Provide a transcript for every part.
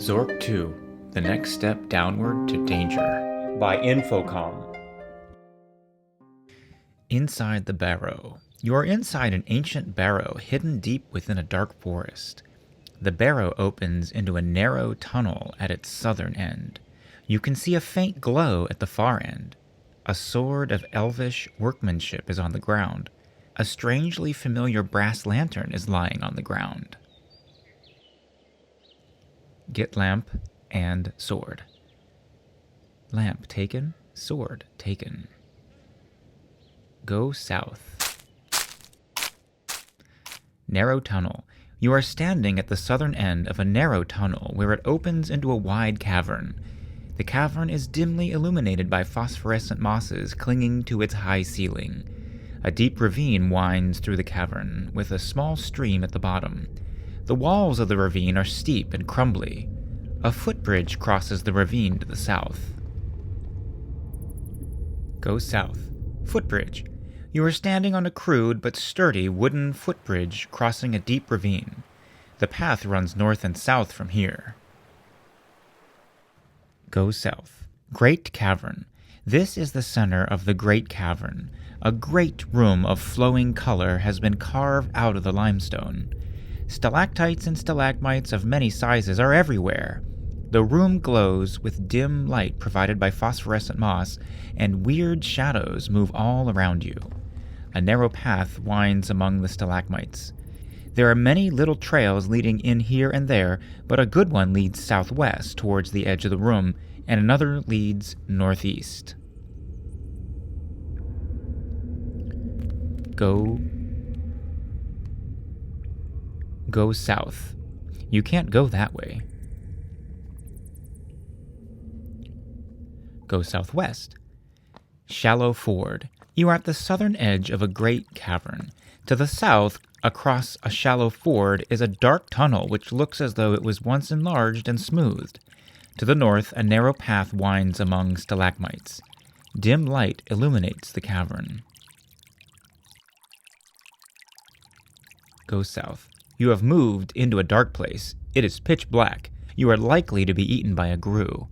Zork 2, The Next Step Downward to Danger by Infocom. Inside the Barrow. You are inside an ancient barrow hidden deep within a dark forest. The barrow opens into a narrow tunnel at its southern end. You can see a faint glow at the far end. A sword of elvish workmanship is on the ground. A strangely familiar brass lantern is lying on the ground. Get lamp and sword. Lamp taken, sword taken. Go south. Narrow tunnel. You are standing at the southern end of a narrow tunnel where it opens into a wide cavern. The cavern is dimly illuminated by phosphorescent mosses clinging to its high ceiling. A deep ravine winds through the cavern, with a small stream at the bottom. The walls of the ravine are steep and crumbly. A footbridge crosses the ravine to the south. Go south. Footbridge. You are standing on a crude but sturdy wooden footbridge crossing a deep ravine. The path runs north and south from here. Go south. Great Cavern. This is the center of the Great Cavern. A great room of flowing color has been carved out of the limestone. Stalactites and stalagmites of many sizes are everywhere. The room glows with dim light provided by phosphorescent moss, and weird shadows move all around you. A narrow path winds among the stalagmites. There are many little trails leading in here and there, but a good one leads southwest towards the edge of the room, and another leads northeast. Go south. You can't go that way. Go southwest. Shallow ford. You are at the southern edge of a great cavern. To the south, across a shallow ford, is a dark tunnel which looks as though it was once enlarged and smoothed. To the north, a narrow path winds among stalagmites. Dim light illuminates the cavern. Go south. You have moved into a dark place. It is pitch black. You are likely to be eaten by a grue.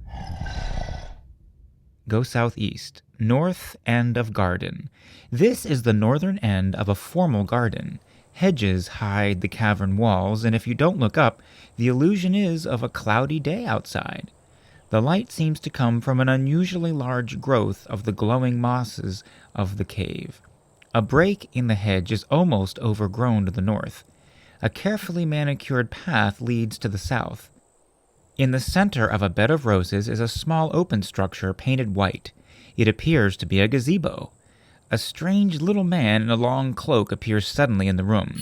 Go southeast. North end of garden. This is the northern end of a formal garden. Hedges hide the cavern walls, and if you don't look up, the illusion is of a cloudy day outside. The light seems to come from an unusually large growth of the glowing mosses of the cave. A break in the hedge is almost overgrown to the north. A carefully manicured path leads to the south. In the center of a bed of roses is a small open structure painted white. It appears to be a gazebo. A strange little man in a long cloak appears suddenly in the room.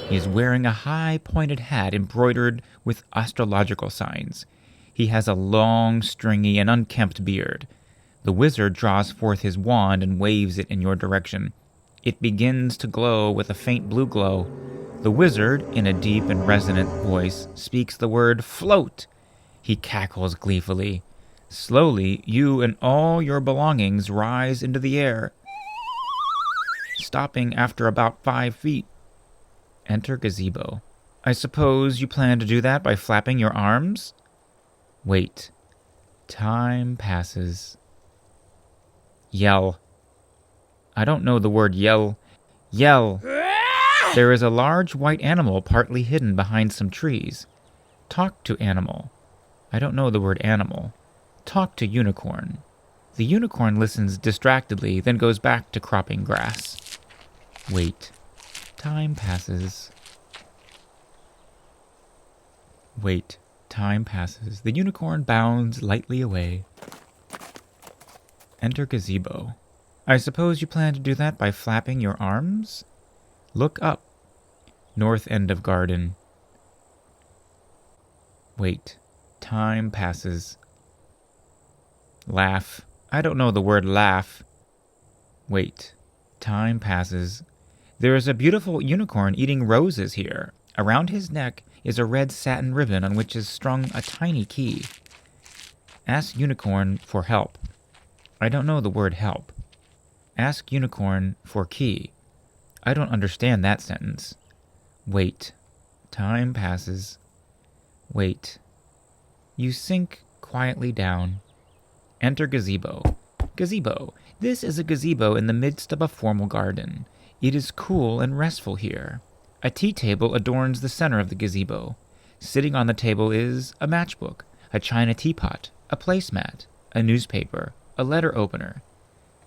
He is wearing a high pointed hat embroidered with astrological signs. He has a long, stringy, and unkempt beard. The wizard draws forth his wand and waves it in your direction. It begins to glow with a faint blue glow. The wizard, in a deep and resonant voice, speaks the word float. He cackles gleefully. Slowly, you and all your belongings rise into the air, stopping after about 5 feet. Enter Gazebo. I suppose you plan to do that by flapping your arms? Wait. Time passes. Yell. I don't know the word yell. Yell. There is a large white animal partly hidden behind some trees. Talk to animal. I don't know the word animal. Talk to unicorn. The unicorn listens distractedly, then goes back to cropping grass. Wait. Time passes. Wait. Time passes. The unicorn bounds lightly away. Enter Gazebo. I suppose you plan to do that by flapping your arms? Look up. North end of garden. Wait. Time passes. Laugh. I don't know the word laugh. Wait. Time passes. There is a beautiful unicorn eating roses here. Around his neck is a red satin ribbon on which is strung a tiny key. Ask unicorn for help. I don't know the word help. Ask unicorn for key. I don't understand that sentence. Wait. Time passes. Wait. You sink quietly down. Enter Gazebo. Gazebo. This is a gazebo in the midst of a formal garden. It is cool and restful here. A tea table adorns the center of the gazebo. Sitting on the table is a matchbook, a china teapot, a placemat, a newspaper, a letter opener.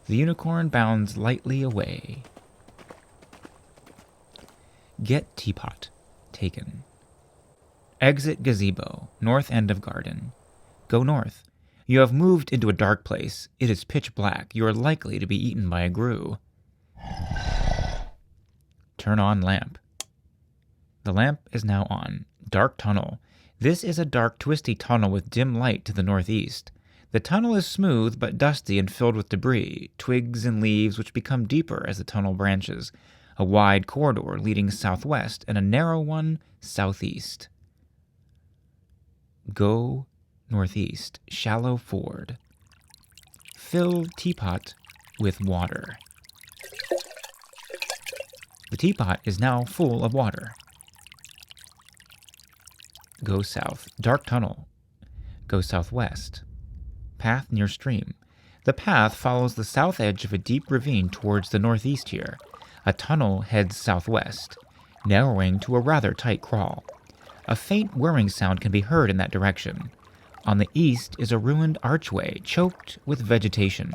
The unicorn bounds lightly away. Get teapot. Taken. Exit gazebo, north end of garden. Go north. You have moved into a dark place. It is pitch black. You are likely to be eaten by a grue. Turn on lamp. The lamp is now on. Dark tunnel. This is a dark, twisty tunnel with dim light to the northeast. The tunnel is smooth but dusty and filled with debris, twigs and leaves which become deeper as the tunnel branches. A wide corridor leading southwest and a narrow one southeast. Go northeast. Shallow ford. Fill teapot with water. The teapot is now full of water. Go south. Dark tunnel. Go southwest. Path near stream. The path follows the south edge of a deep ravine towards the northeast here. A tunnel heads southwest, narrowing to a rather tight crawl. A faint whirring sound can be heard in that direction. On the east is a ruined archway choked with vegetation.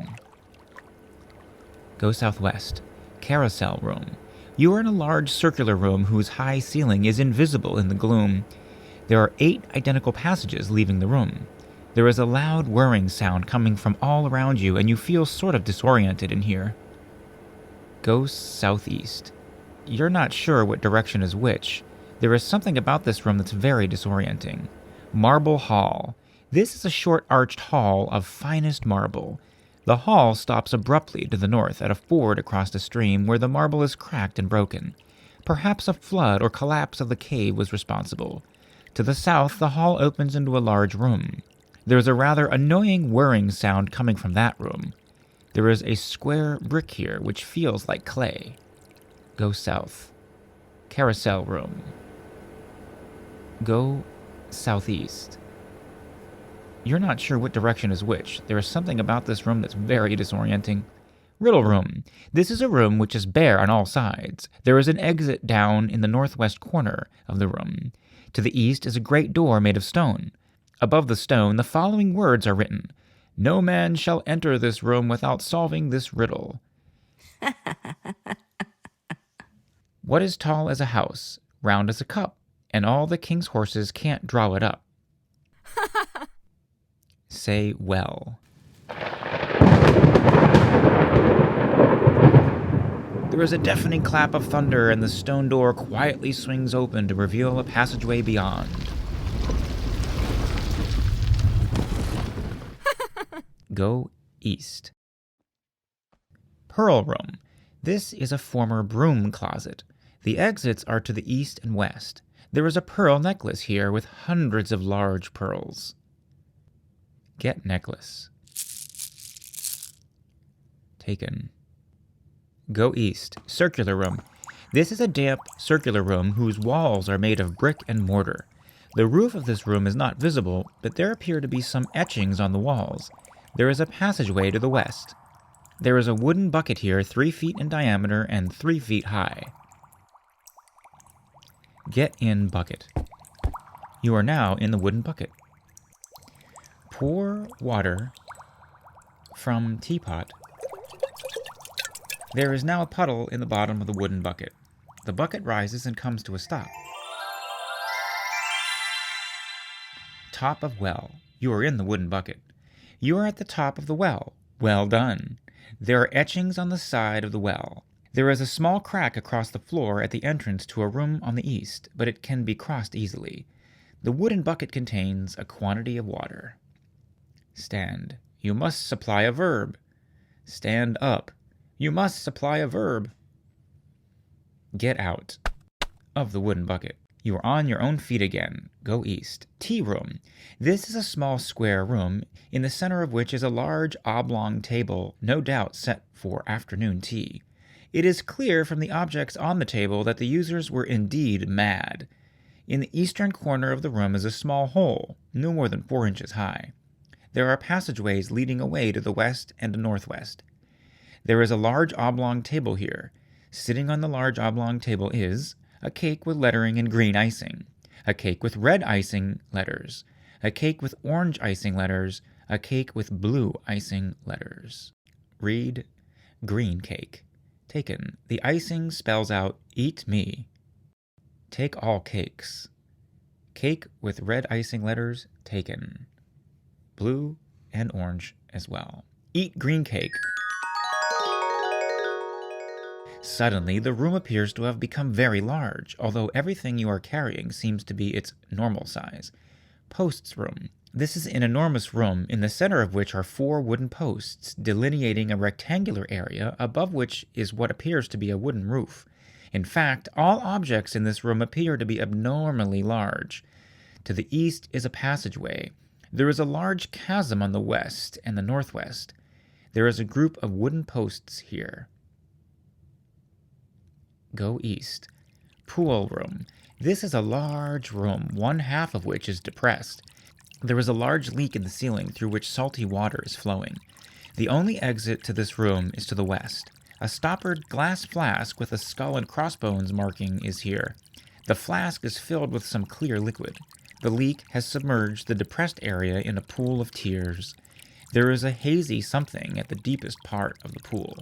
Go southwest. Carousel Room. You are in a large circular room whose high ceiling is invisible in the gloom. There are 8 identical passages leaving the room. There is a loud whirring sound coming from all around you, and you feel sort of disoriented in here. Go southeast. You're not sure what direction is which. There is something about this room that's very disorienting. Marble Hall. This is a short arched hall of finest marble. The hall stops abruptly to the north at a ford across a stream where the marble is cracked and broken. Perhaps a flood or collapse of the cave was responsible. To the south, the hall opens into a large room. There is a rather annoying whirring sound coming from that room. There is a square brick here which feels like clay. Go south. Carousel Room. Go southeast. You're not sure what direction is which. There is something about this room that's very disorienting. Riddle Room. This is a room which is bare on all sides. There is an exit down in the northwest corner of the room. To the east is a great door made of stone. Above the stone, the following words are written. No man shall enter this room without solving this riddle. What is tall as a house, round as a cup, and all the king's horses can't draw it up? Say well. There is a deafening clap of thunder, and the stone door quietly swings open to reveal a passageway beyond. Go east. Pearl Room. This is a former broom closet. The exits are to the east and west. There is a pearl necklace here with hundreds of large pearls. Get necklace. Taken. Go east. Circular room. This is a damp, circular room whose walls are made of brick and mortar. The roof of this room is not visible, but there appear to be some etchings on the walls. There is a passageway to the west. There is a wooden bucket here 3 feet in diameter and 3 feet high. Get in bucket. You are now in the wooden bucket. Pour water from teapot. There is now a puddle in the bottom of the wooden bucket. The bucket rises and comes to a stop. Top of well. You are in the wooden bucket. You are at the top of the well. Well done. There are etchings on the side of the well. There is a small crack across the floor at the entrance to a room on the east, but it can be crossed easily. The wooden bucket contains a quantity of water. Stand. You must supply a verb. Stand up. You must supply a verb. Get out of the wooden bucket. You are on your own feet again. Go east. Tea room. This is a small square room, in the center of which is a large oblong table, no doubt set for afternoon tea. It is clear from the objects on the table that the users were indeed mad. In the eastern corner of the room is a small hole, no more than 4 inches high. There are passageways leading away to the west and the northwest. There is a large oblong table here. Sitting on the large oblong table is a cake with lettering and green icing, a cake with red icing letters, a cake with orange icing letters, a cake with blue icing letters. Read green cake. Taken. The icing spells out eat me. Take all cakes. Cake with red icing letters taken. Blue and orange as well. Eat green cake. Suddenly, the room appears to have become very large, although everything you are carrying seems to be its normal size. Posts room. This is an enormous room, in the center of which are 4 wooden posts, delineating a rectangular area above which is what appears to be a wooden roof. In fact, all objects in this room appear to be abnormally large. To the east is a passageway. There is a large chasm on the west and the northwest. There is a group of wooden posts here. Go east. Pool room. This is a large room, one half of which is depressed. There is a large leak in the ceiling through which salty water is flowing. The only exit to this room is to the west. A stoppered glass flask with a skull and crossbones marking is here. The flask is filled with some clear liquid. The leak has submerged the depressed area in a pool of tears. There is a hazy something at the deepest part of the pool.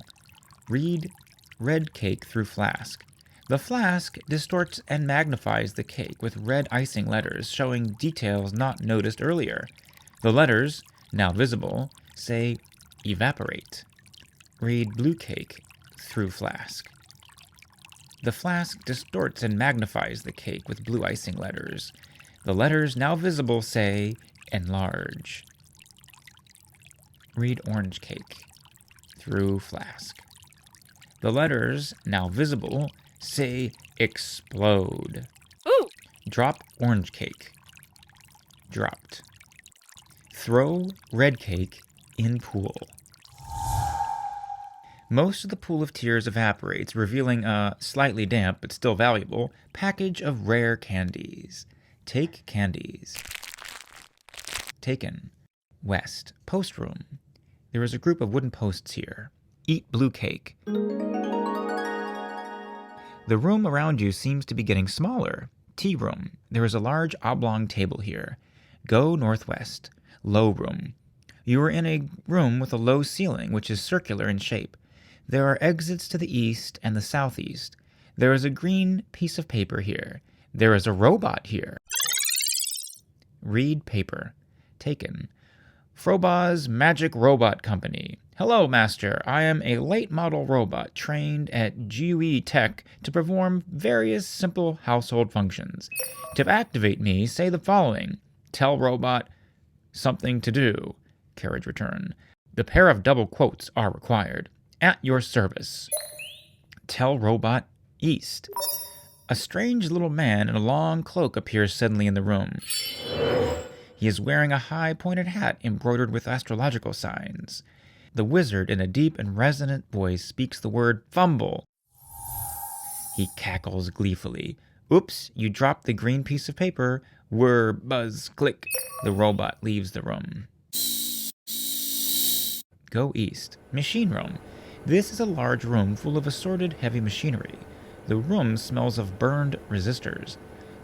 Read red cake through flask. The flask distorts and magnifies the cake with red icing letters showing details not noticed earlier. The letters, now visible, say evaporate. Read blue cake through flask. The flask distorts and magnifies the cake with blue icing letters. The letters now visible say enlarge. Read orange cake through flask. The letters, now visible, say explode. Ooh! Drop orange cake. Dropped. Throw red cake in pool. Most of the pool of tears evaporates, revealing a slightly damp but still valuable package of rare candies. Take candies. Taken. West. Post room. There is a group of wooden posts here. Eat blue cake. The room around you seems to be getting smaller. Tea room. There is a large oblong table here. Go northwest. Low room. You are in a room with a low ceiling, which is circular in shape. There are exits to the east and the southeast. There is a green piece of paper here. There is a robot here. Read paper. Taken. Frobah's Magic Robot Company. Hello, Master. I am a late model robot trained at GUE Tech to perform various simple household functions. To activate me, say the following. Tell robot something to do. Carriage return. The pair of double quotes are required. At your service. Tell robot east. A strange little man in a long cloak appears suddenly in the room. He is wearing a high pointed hat embroidered with astrological signs. The wizard, in a deep and resonant voice, speaks the word fumble. He cackles gleefully. Oops, you dropped the green piece of paper. Whir, buzz, click. The robot leaves the room. Go east. Machine room. This is a large room full of assorted heavy machinery. The room smells of burned resistors.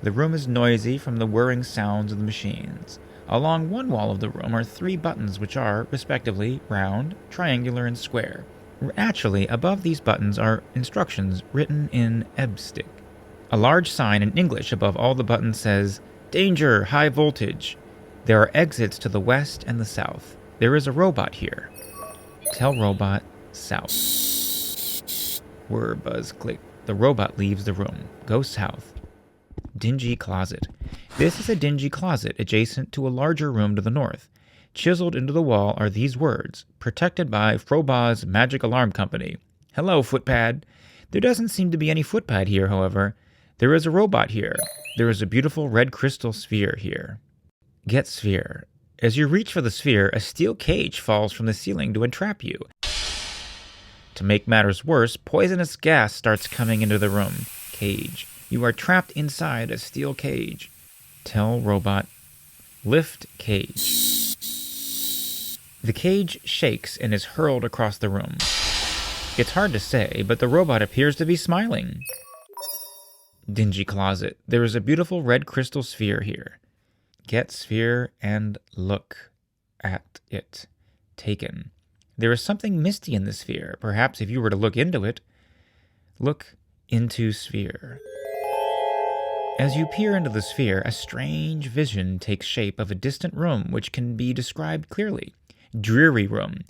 The room is noisy from the whirring sounds of the machines. Along one wall of the room are 3 buttons which are, respectively, round, triangular, and square. Actually, above these buttons are instructions written in Ebstick. A large sign in English above all the buttons says, Danger, high voltage. There are exits to the west and the south. There is a robot here. Tell robot south. Whir, buzz, click. The robot leaves the room. Go south. Dingy Closet. This is a dingy closet adjacent to a larger room to the north. Chiseled into the wall are these words, protected by Frobah's Magic Alarm Company. Hello, footpad. There doesn't seem to be any footpad here, however. There is a robot here. There is a beautiful red crystal sphere here. Get sphere. As you reach for the sphere, a steel cage falls from the ceiling to entrap you. To make matters worse, poisonous gas starts coming into the room. Cage. You are trapped inside a steel cage. Tell robot, lift cage. The cage shakes and is hurled across the room. It's hard to say, but the robot appears to be smiling. Dingy Closet. There is a beautiful red crystal sphere here. Get sphere and look at it. Taken. There is something misty in the sphere. Perhaps if you were to look into it. Look into sphere. As you peer into the sphere, a strange vision takes shape of a distant room which can be described clearly. Dreary Room.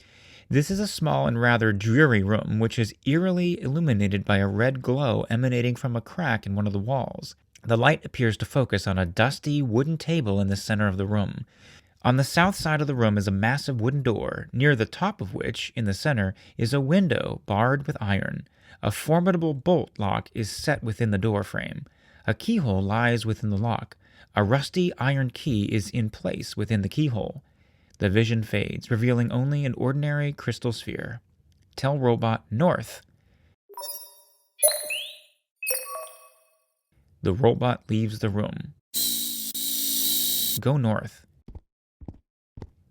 This is a small and rather dreary room which is eerily illuminated by a red glow emanating from a crack in one of the walls. The light appears to focus on a dusty wooden table in the center of the room. On the south side of the room is a massive wooden door, near the top of which, in the center, is a window barred with iron. A formidable bolt lock is set within the door frame. A keyhole lies within the lock. A rusty iron key is in place within the keyhole. The vision fades, revealing only an ordinary crystal sphere. Tell robot north. The robot leaves the room. Go north.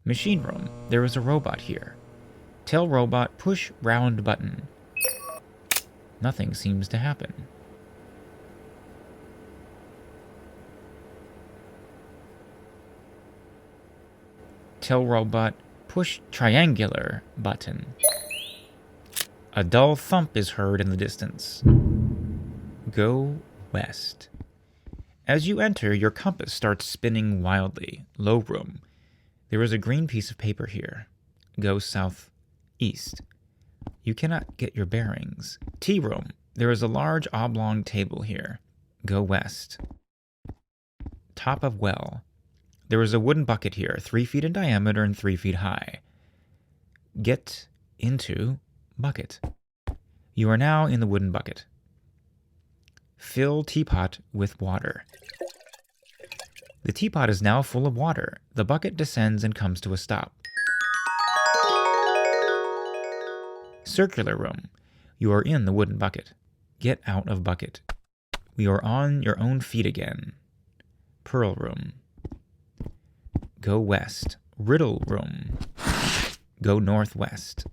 Machine room. There is a robot here. Tell robot push round button. Nothing seems to happen. Tell robot push triangular button. A dull thump is heard in the distance. Go west. As you enter, your compass starts spinning wildly. Low room. There is a green piece of paper here. Go southeast. You cannot get your bearings. Tea room. There is a large oblong table here. Go west. Top of well. There is a wooden bucket here, 3 feet in diameter and 3 feet high. Get into bucket. You are now in the wooden bucket. Fill teapot with water. The teapot is now full of water. The bucket descends and comes to a stop. Circular room. You are in the wooden bucket. Get out of bucket. We are on your own feet again. Pearl room. Go west. Riddle room. Go northwest.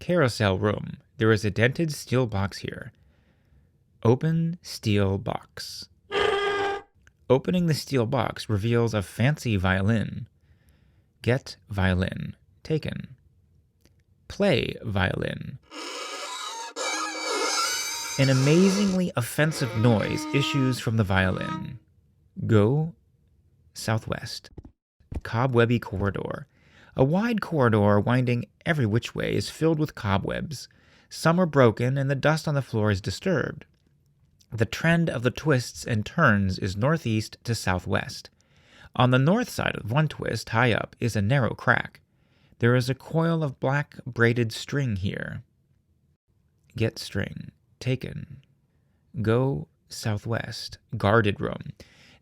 Carousel room. There is a dented steel box here. Open steel box. Opening the steel box reveals a fancy violin. Get violin. Taken. Play violin. An amazingly offensive noise issues from the violin. Go southwest. Cobwebby corridor. A wide corridor winding every which way is filled with cobwebs. Some are broken and the dust on the floor is disturbed. The trend of the twists and turns is northeast to southwest. On the north side of one twist, high up, is a narrow crack. There is a coil of black braided string here. Get string. Taken. Go southwest. Guarded room.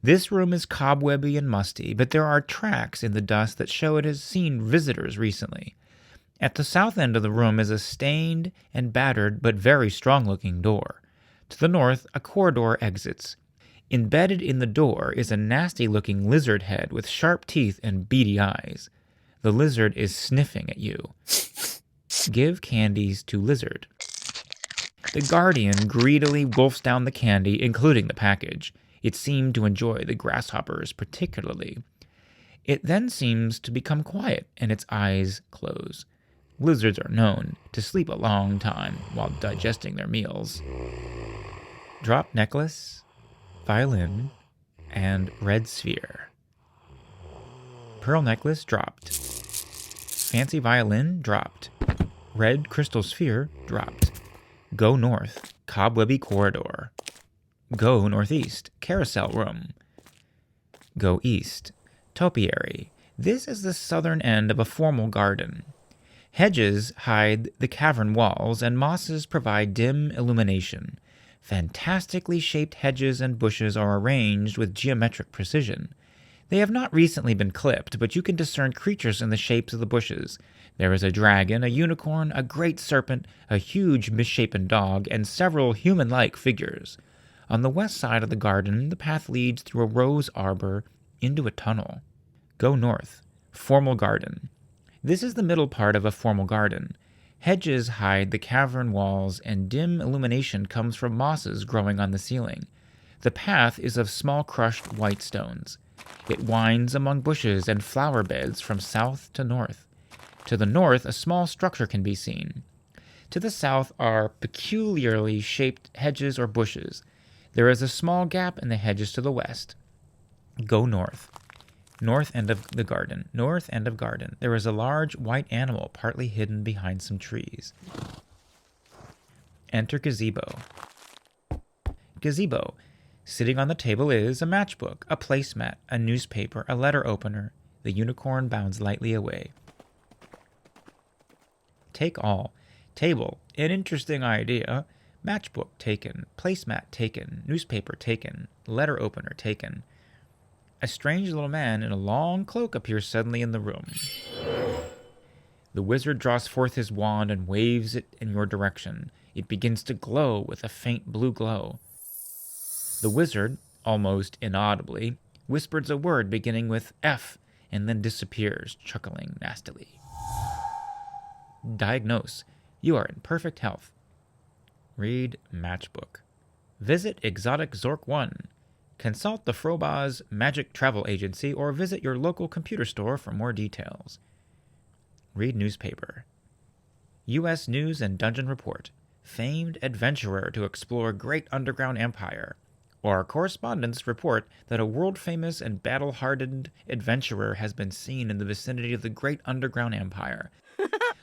This room is cobwebby and musty, but there are tracks in the dust that show it has seen visitors recently. At the south end of the room is a stained and battered but very strong-looking door. To the north, a corridor exits. Embedded in the door is a nasty-looking lizard head with sharp teeth and beady eyes. The lizard is sniffing at you. Give candies to lizard. The guardian greedily wolfs down the candy, including the package. It seemed to enjoy the grasshoppers particularly. It then seems to become quiet, and its eyes close. Lizards are known to sleep a long time while digesting their meals. Drop necklace, violin, and red sphere. Pearl necklace dropped. Fancy violin dropped. Red crystal sphere dropped. Go north. Cobwebby corridor. Go northeast. Carousel room. Go east. Topiary. This is the southern end of a formal garden. Hedges hide the cavern walls, and mosses provide dim illumination. Fantastically shaped hedges and bushes are arranged with geometric precision. They have not recently been clipped, but you can discern creatures in the shapes of the bushes. There is a dragon, a unicorn, a great serpent, a huge misshapen dog, and several human-like figures. On the west side of the garden, the path leads through a rose arbor into a tunnel. Go north. Formal garden. This is the middle part of a formal garden. Hedges hide the cavern walls, and dim illumination comes from mosses growing on the ceiling. The path is of small crushed white stones. It winds among bushes and flower beds from south to north. To the north, a small structure can be seen. To the south are peculiarly shaped hedges or bushes. There is a small gap in the hedges to the west. Go north. North end of the garden. North end of garden. There is a large white animal partly hidden behind some trees. Enter gazebo. Gazebo. Sitting on the table is a matchbook, a placemat, a newspaper, a letter opener. The unicorn bounds lightly away. Take all. Table. An interesting idea. Matchbook taken. Placemat taken. Newspaper taken. Letter opener taken. A strange little man in a long cloak appears suddenly in the room. The wizard draws forth his wand and waves it in your direction. It begins to glow with a faint blue glow. The wizard, almost inaudibly, whispers a word beginning with F and then disappears, chuckling nastily. Diagnose. You are in perfect health. Read matchbook. Visit exotic Zork 1. Consult the Frobah's Magic Travel Agency or visit your local computer store for more details. Read newspaper. U.S. News and Dungeon Report. Famed adventurer to explore great underground empire. Our correspondents report that a world-famous and battle-hardened adventurer has been seen in the vicinity of the great underground empire.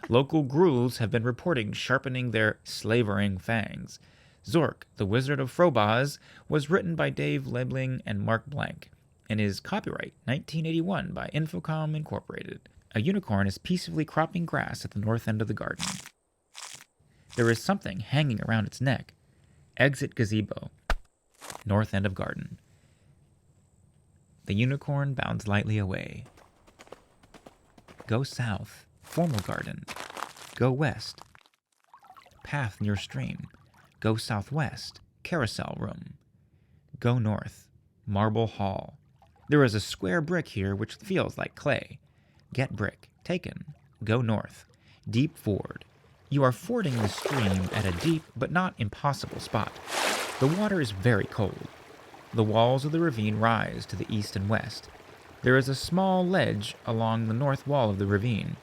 Local ghouls have been reporting sharpening their slavering fangs. Zork, the Wizard of Frobah's, was written by Dave Lebling and Mark Blank, and is copyright 1981 by Infocom Incorporated. A unicorn is peacefully cropping grass at the north end of the garden. There is something hanging around its neck. Exit gazebo. North end of garden. The unicorn bounds lightly away. Go south. Formal garden. Go west. Path near stream. Go southwest. Carousel Room. Go north. Marble Hall. There is a square brick here which feels like clay. Get brick. Taken. Go north. Deep ford. You are fording the stream at a deep but not impossible spot. The water is very cold. The walls of the ravine rise to the east and west. There is a small ledge along the north wall of the ravine.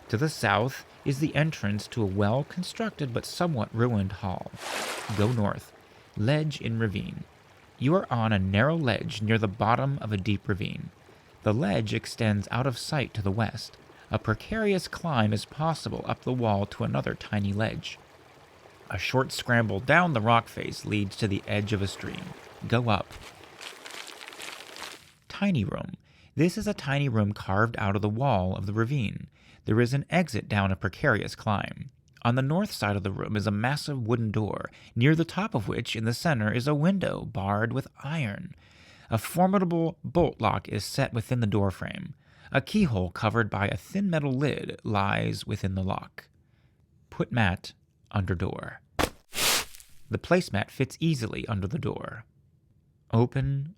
To the south is the entrance to a well-constructed but somewhat ruined hall. Go north. Ledge in ravine. You are on a narrow ledge near the bottom of a deep ravine. The ledge extends out of sight to the west. A precarious climb is possible up the wall to another tiny ledge. A short scramble down the rock face leads to the edge of a stream. Go up. Tiny room. This is a tiny room carved out of the wall of the ravine. There is an exit down a precarious climb. On the north side of the room is a massive wooden door, near the top of which in the center is a window barred with iron. A formidable bolt lock is set within the door frame. A keyhole covered by a thin metal lid lies within the lock. Put mat under door. The placemat fits easily under the door. Open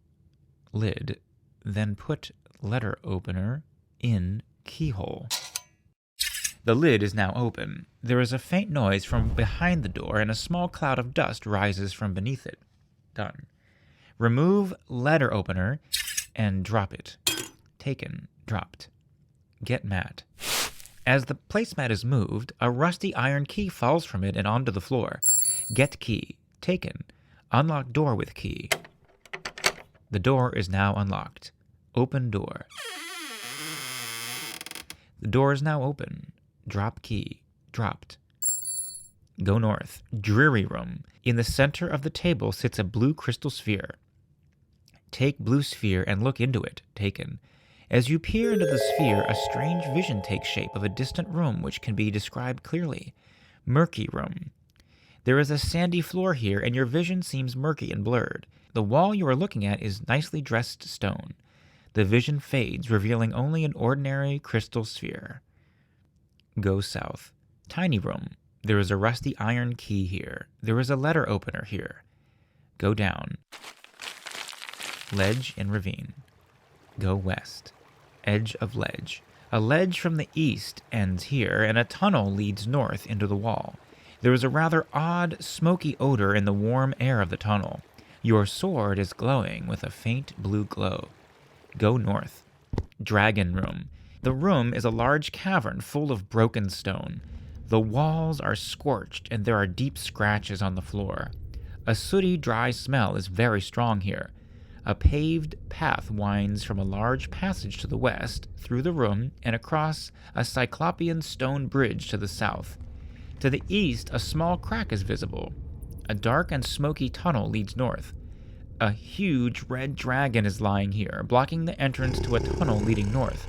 lid, then put letter opener in keyhole. The lid is now open. There is a faint noise from behind the door, and a small cloud of dust rises from beneath it. Done. Remove letter opener and drop it. Taken. Dropped. Get mat. As the placemat is moved, a rusty iron key falls from it and onto the floor. Get key. Taken. Unlock door with key. The door is now unlocked. Open door. The door is now open. Drop key. Dropped. Go north. Dreary Room. In the center of the table sits a blue crystal sphere. Take blue sphere and look into it. Taken. As you peer into the sphere, a strange vision takes shape of a distant room which can be described clearly. Murky Room. There is a sandy floor here, and your vision seems murky and blurred. The wall you are looking at is nicely dressed stone. The vision fades, revealing only an ordinary crystal sphere. Go south. Tiny room. There is a rusty iron key here. There is a letter opener here. Go down. Ledge and ravine. Go west. Edge of ledge. A ledge from the east ends here, and a tunnel leads north into the wall. There is a rather odd, smoky odor in the warm air of the tunnel. Your sword is glowing with a faint blue glow. Go north. Dragon room. The room is a large cavern full of broken stone. The walls are scorched, and there are deep scratches on the floor. A sooty, dry smell is very strong here. A paved path winds from a large passage to the west, through the room, and across a cyclopean stone bridge to the south. To the east, a small crack is visible. A dark and smoky tunnel leads north. A huge red dragon is lying here, blocking the entrance to a tunnel leading north.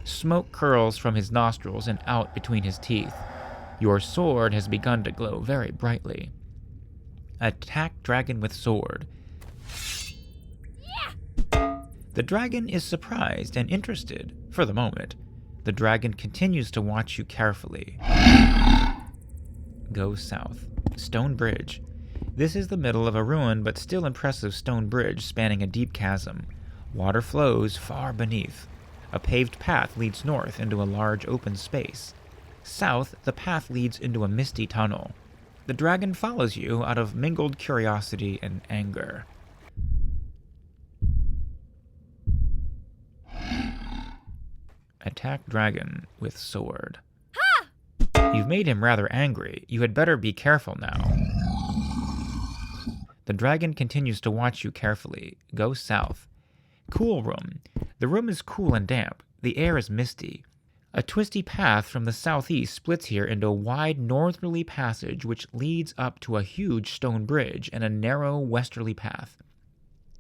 Smoke curls from his nostrils and out between his teeth. Your sword has begun to glow very brightly. Attack dragon with sword. The dragon is surprised and interested, for the moment. The dragon continues to watch you carefully. Go south. Stone bridge. This is the middle of a ruined but still impressive stone bridge spanning a deep chasm. Water flows far beneath. A paved path leads north into a large open space. South, the path leads into a misty tunnel. The dragon follows you out of mingled curiosity and anger. Attack dragon with sword. Ha! You've made him rather angry. You had better be careful now. The dragon continues to watch you carefully. Go south. Cool room. The room is cool and damp. The air is misty. A twisty path from the southeast splits here into a wide northerly passage which leads up to a huge stone bridge and a narrow westerly path.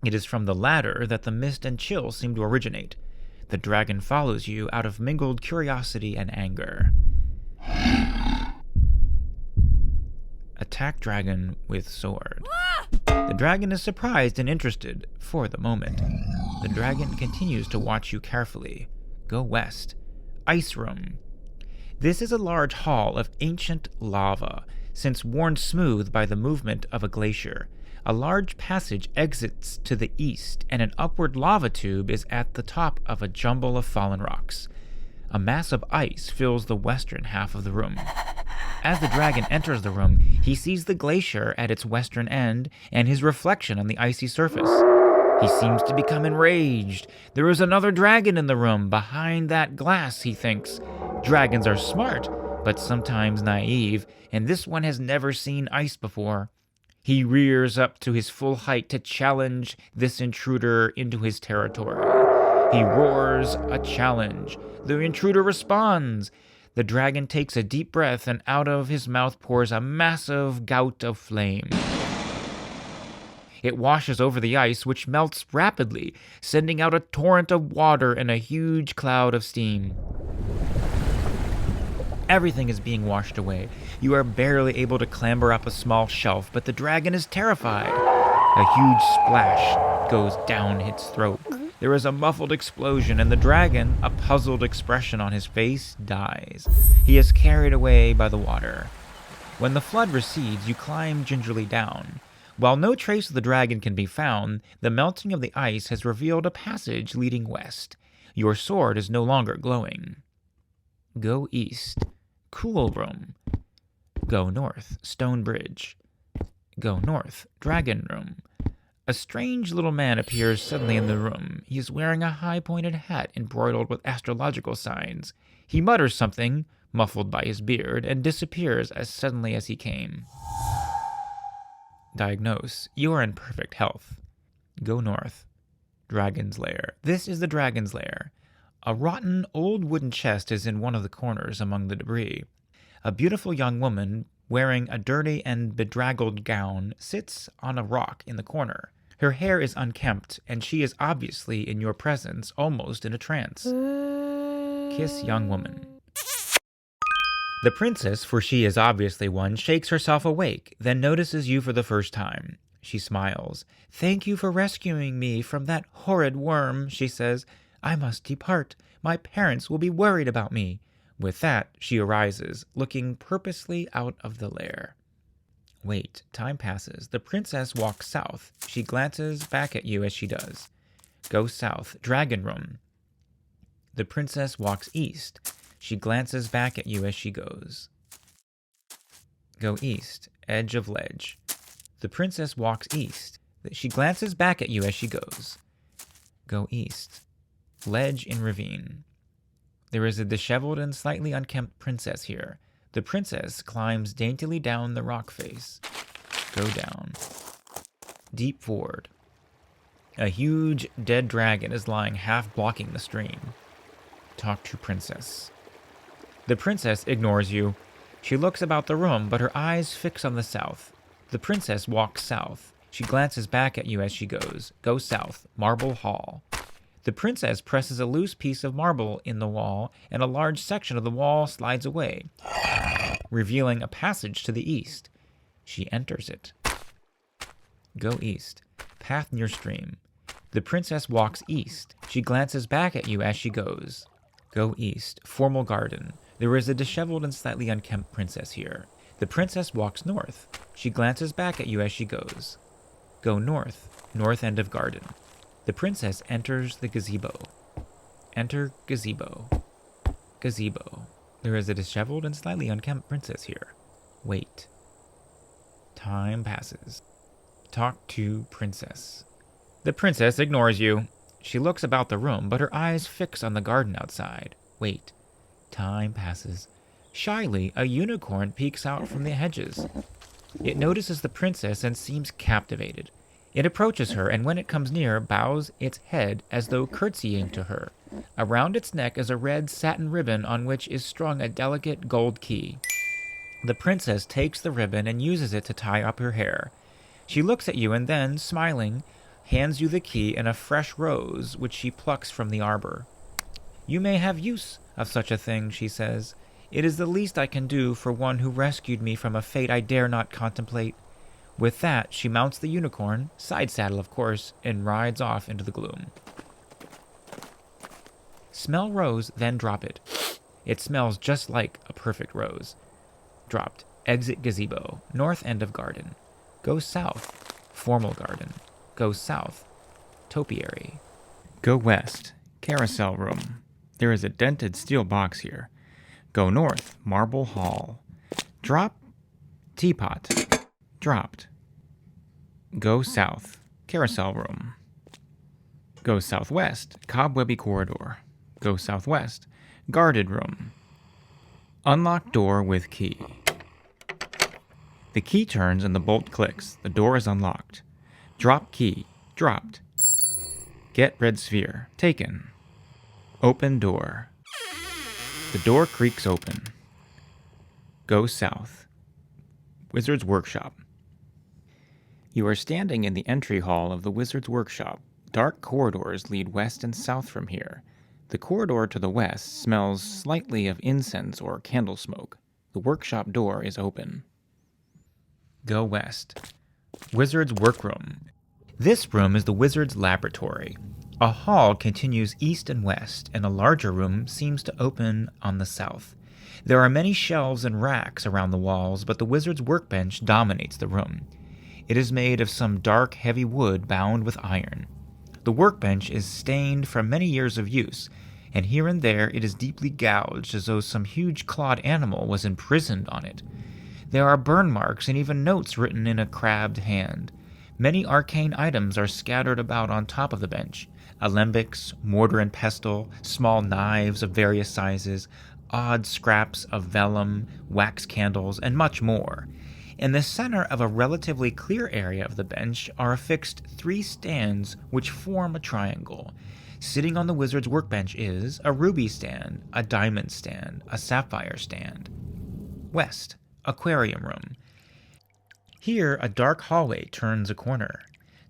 It is from the latter that the mist and chill seem to originate. The dragon follows you out of mingled curiosity and anger. Attack dragon with sword. The dragon is surprised and interested, for the moment. The dragon continues to watch you carefully. Go west. Ice room. This is a large hall of ancient lava, since worn smooth by the movement of a glacier. A large passage exits to the east, and an upward lava tube is at the top of a jumble of fallen rocks. A mass of ice fills the western half of the room. As the dragon enters the room, he sees the glacier at its western end and his reflection on the icy surface. He seems to become enraged. There is another dragon in the room, behind that glass, he thinks. Dragons are smart, but sometimes naive, and this one has never seen ice before. He rears up to his full height to challenge this intruder into his territory. He roars a challenge. The intruder responds. The dragon takes a deep breath, and out of his mouth pours a massive gout of flame. It washes over the ice, which melts rapidly, sending out a torrent of water and a huge cloud of steam. Everything is being washed away. You are barely able to clamber up a small shelf, but the dragon is terrified. A huge splash goes down its throat. There is a muffled explosion, and the dragon, a puzzled expression on his face, dies. He is carried away by the water. When the flood recedes, you climb gingerly down. While no trace of the dragon can be found, the melting of the ice has revealed a passage leading west. Your sword is no longer glowing. Go east. Cool room. Go north. Stone bridge. Go north. Dragon room. A strange little man appears suddenly in the room. He is wearing a high-pointed hat embroidered with astrological signs. He mutters something, muffled by his beard, and disappears as suddenly as he came. Diagnose. You are in perfect health. Go north. Dragon's Lair. This is the Dragon's Lair. A rotten, old wooden chest is in one of the corners among the debris. A beautiful young woman, wearing a dirty and bedraggled gown, sits on a rock in the corner. Her hair is unkempt, and she is obviously in your presence, almost in a trance. Kiss young woman. The princess, for she is obviously one, shakes herself awake, then notices you for the first time. She smiles. "Thank you for rescuing me from that horrid worm," she says. I must depart. My parents will be worried about me. With that, she arises, looking purposely out of the lair. Wait, time passes. The princess walks south. She glances back at you as she does. Go south. Dragon Room. The princess walks east. She glances back at you as she goes. Go east. Edge of ledge. The princess walks east. She glances back at you as she goes. Go east. Ledge in ravine. There is a disheveled and slightly unkempt princess here. The princess climbs daintily down the rock face. Go down. Deep ford. A huge dead dragon is lying half blocking the stream. Talk to princess. The princess ignores you. She looks about the room, but her eyes fix on the south. The princess walks south. She glances back at you as she goes. Go south. Marble hall. The princess presses a loose piece of marble in the wall, and a large section of the wall slides away, revealing a passage to the east. She enters it. Go east. Path near stream. The princess walks east. She glances back at you as she goes. Go east. Formal garden. There is a disheveled and slightly unkempt princess here. The princess walks north. She glances back at you as she goes. Go north. North end of garden. The princess enters the gazebo. Enter gazebo. Gazebo. There is a disheveled and slightly unkempt princess here. Wait. Time passes. Talk to princess. The princess ignores you. She looks about the room, but her eyes fix on the garden outside. Wait. Time passes. Shyly, a unicorn peeks out from the hedges. It notices the princess and seems captivated. It approaches her, and when it comes near, bows its head as though curtsying to her. Around its neck is a red satin ribbon on which is strung a delicate gold key. The princess takes the ribbon and uses it to tie up her hair. She looks at you and then, smiling, hands you the key and a fresh rose which she plucks from the arbor. You may have use of such a thing, she says. It is the least I can do for one who rescued me from a fate I dare not contemplate. With that, she mounts the unicorn, side saddle of course, and rides off into the gloom. Smell rose, then drop it. It smells just like a perfect rose. Dropped. Exit gazebo. North end of garden. Go south. Formal garden. Go south. Topiary. Go west. Carousel Room. There is a dented steel box here. Go north. Marble hall. Drop. Teapot. Dropped. Go south. Carousel Room. Go southwest. Cobwebby corridor. Go southwest. Guarded room. Unlocked door with key. The key turns and the bolt clicks. The door is unlocked. Drop key. Dropped. Get red sphere. Taken. Open door. The door creaks open. Go south. Wizard's Workshop. You are standing in the entry hall of the Wizard's Workshop. Dark corridors lead west and south from here. The corridor to the west smells slightly of incense or candle smoke. The workshop door is open. Go west. Wizard's Workroom. This room is the Wizard's Laboratory. A hall continues east and west, and a larger room seems to open on the south. There are many shelves and racks around the walls, but the Wizard's workbench dominates the room. It is made of some dark, heavy wood bound with iron. The workbench is stained from many years of use, and here and there it is deeply gouged as though some huge clawed animal was imprisoned on it. There are burn marks and even notes written in a crabbed hand. Many arcane items are scattered about on top of the bench. Alembics, mortar and pestle, small knives of various sizes, odd scraps of vellum, wax candles, and much more. In the center of a relatively clear area of the bench are affixed 3 stands which form a triangle. Sitting on the wizard's workbench is a ruby stand, a diamond stand, a sapphire stand. West, Aquarium Room. Here a dark hallway turns a corner.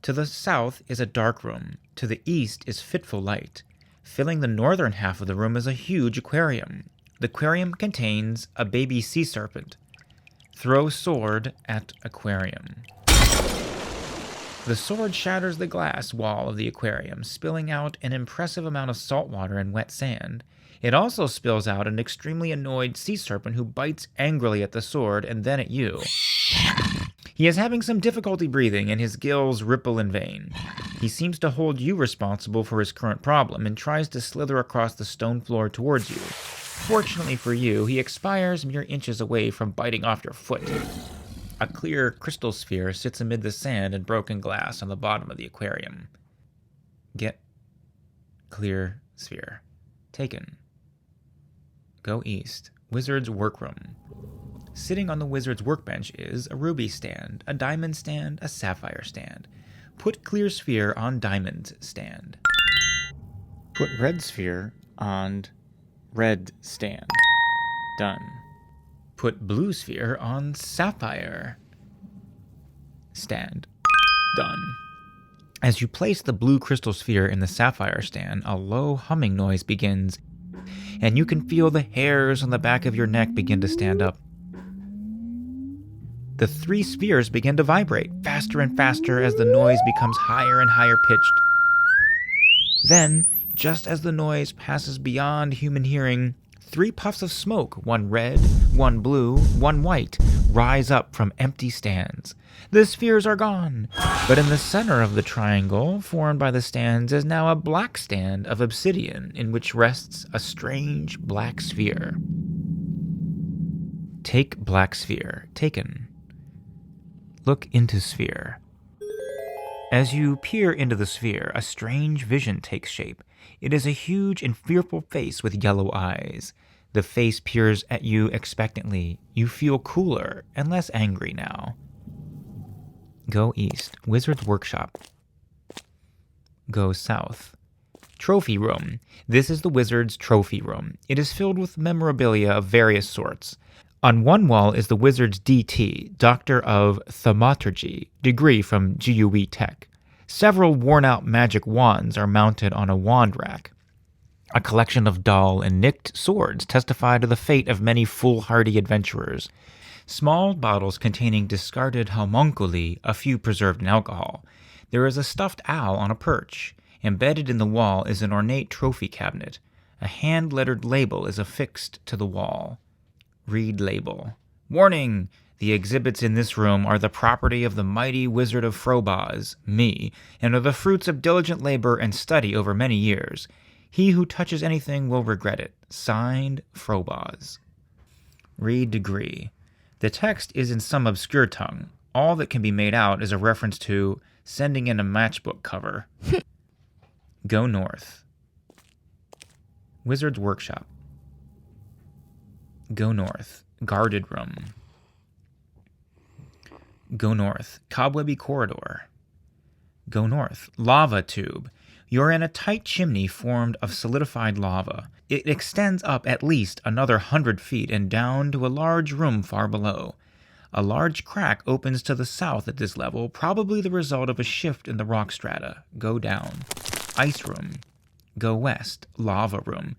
To the south is a dark room. To the east is fitful light. Filling the northern half of the room is a huge aquarium. The aquarium contains a baby sea serpent. Throw sword at aquarium. The sword shatters the glass wall of the aquarium, spilling out an impressive amount of salt water and wet sand. It also spills out an extremely annoyed sea serpent who bites angrily at the sword and then at you. He is having some difficulty breathing, and his gills ripple in vain. He seems to hold you responsible for his current problem and tries to slither across the stone floor towards you. Fortunately for you, he expires mere inches away from biting off your foot. A clear crystal sphere sits amid the sand and broken glass on the bottom of the aquarium. Get clear sphere. Taken. Go east. Wizard's workroom. Sitting on the wizard's workbench is a ruby stand, a diamond stand, a sapphire stand. Put clear sphere on diamond stand. Put red sphere on red stand. Done. Put blue sphere on sapphire stand. Done. As you place the blue crystal sphere in the sapphire stand, a low humming noise begins, and you can feel the hairs on the back of your neck begin to stand up. The 3 spheres begin to vibrate, faster and faster as the noise becomes higher and higher pitched. Then, just as the noise passes beyond human hearing, 3 puffs of smoke, one red, one blue, one white, rise up from empty stands. The spheres are gone, but in the center of the triangle formed by the stands is now a black stand of obsidian in which rests a strange black sphere. Take black sphere. Taken. Look into sphere. As you peer into the sphere, a strange vision takes shape. It is a huge and fearful face with yellow eyes. The face peers at you expectantly. You feel cooler and less angry now. Go east. Wizard's workshop. Go south. Trophy room. This is the wizard's trophy room. It is filled with memorabilia of various sorts. On one wall is the wizard's DT, Doctor of Thaumaturgy, degree from GUE Tech. Several worn-out magic wands are mounted on a wand rack. A collection of dull and nicked swords testify to the fate of many foolhardy adventurers. Small bottles containing discarded homunculi, a few preserved in alcohol. There is a stuffed owl on a perch. Embedded in the wall is an ornate trophy cabinet. A hand-lettered label is affixed to the wall. Read label. Warning! The exhibits in this room are the property of the mighty Wizard of Frobaz, me, and are the fruits of diligent labor and study over many years. He who touches anything will regret it. Signed, Frobaz. Read degree. The text is in some obscure tongue. All that can be made out is a reference to sending in a matchbook cover. Go north. Wizard's workshop. Go north. Guarded room. Go north. Cobwebby corridor. Go north. Lava tube. You're in a tight chimney formed of solidified lava. It extends up at least another 100 feet and down to a large room far below. A large crack opens to the south at this level, probably the result of a shift in the rock strata. Go down. Ice room. Go west. Lava room.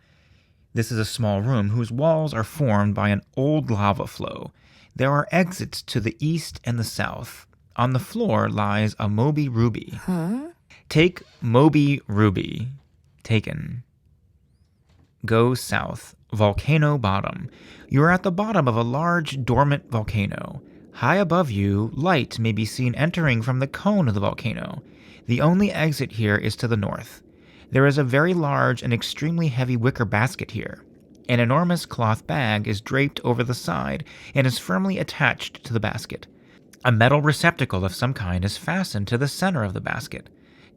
This is a small room whose walls are formed by an old lava flow. There are exits to the east and the south. On the floor lies a Moby Ruby. Take Moby Ruby. Taken. Go south. Volcano bottom. You are at the bottom of a large dormant volcano. High above you, light may be seen entering from the cone of the volcano. The only exit here is to the north. There is a very large and extremely heavy wicker basket here. An enormous cloth bag is draped over the side and is firmly attached to the basket. A metal receptacle of some kind is fastened to the center of the basket.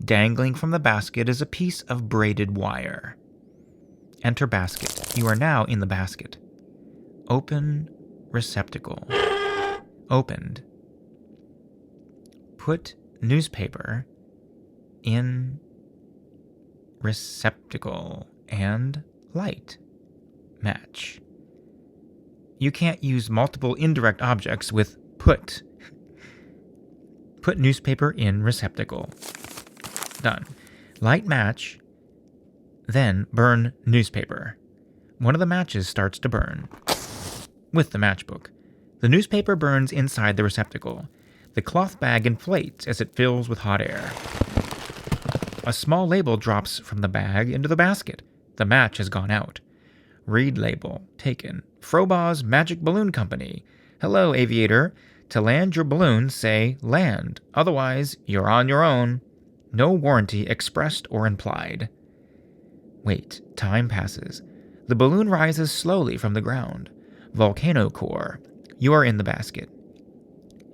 Dangling from the basket is a piece of braided wire. Enter basket. You are now in the basket. Open receptacle. Opened. Put newspaper in receptacle and light. Match. You can't use multiple indirect objects with put. Put newspaper in receptacle. Done. Light match, then burn newspaper. One of the matches starts to burn. With the matchbook. The newspaper burns inside the receptacle. The cloth bag inflates as it fills with hot air. A small label drops from the bag into the basket. The match has gone out. Read label. Taken. Frobaw's Magic Balloon Company. Hello, aviator. To land your balloon, say land. Otherwise, you're on your own. No warranty expressed or implied. Wait. Time passes. The balloon rises slowly from the ground. Volcano Core. You are in the basket.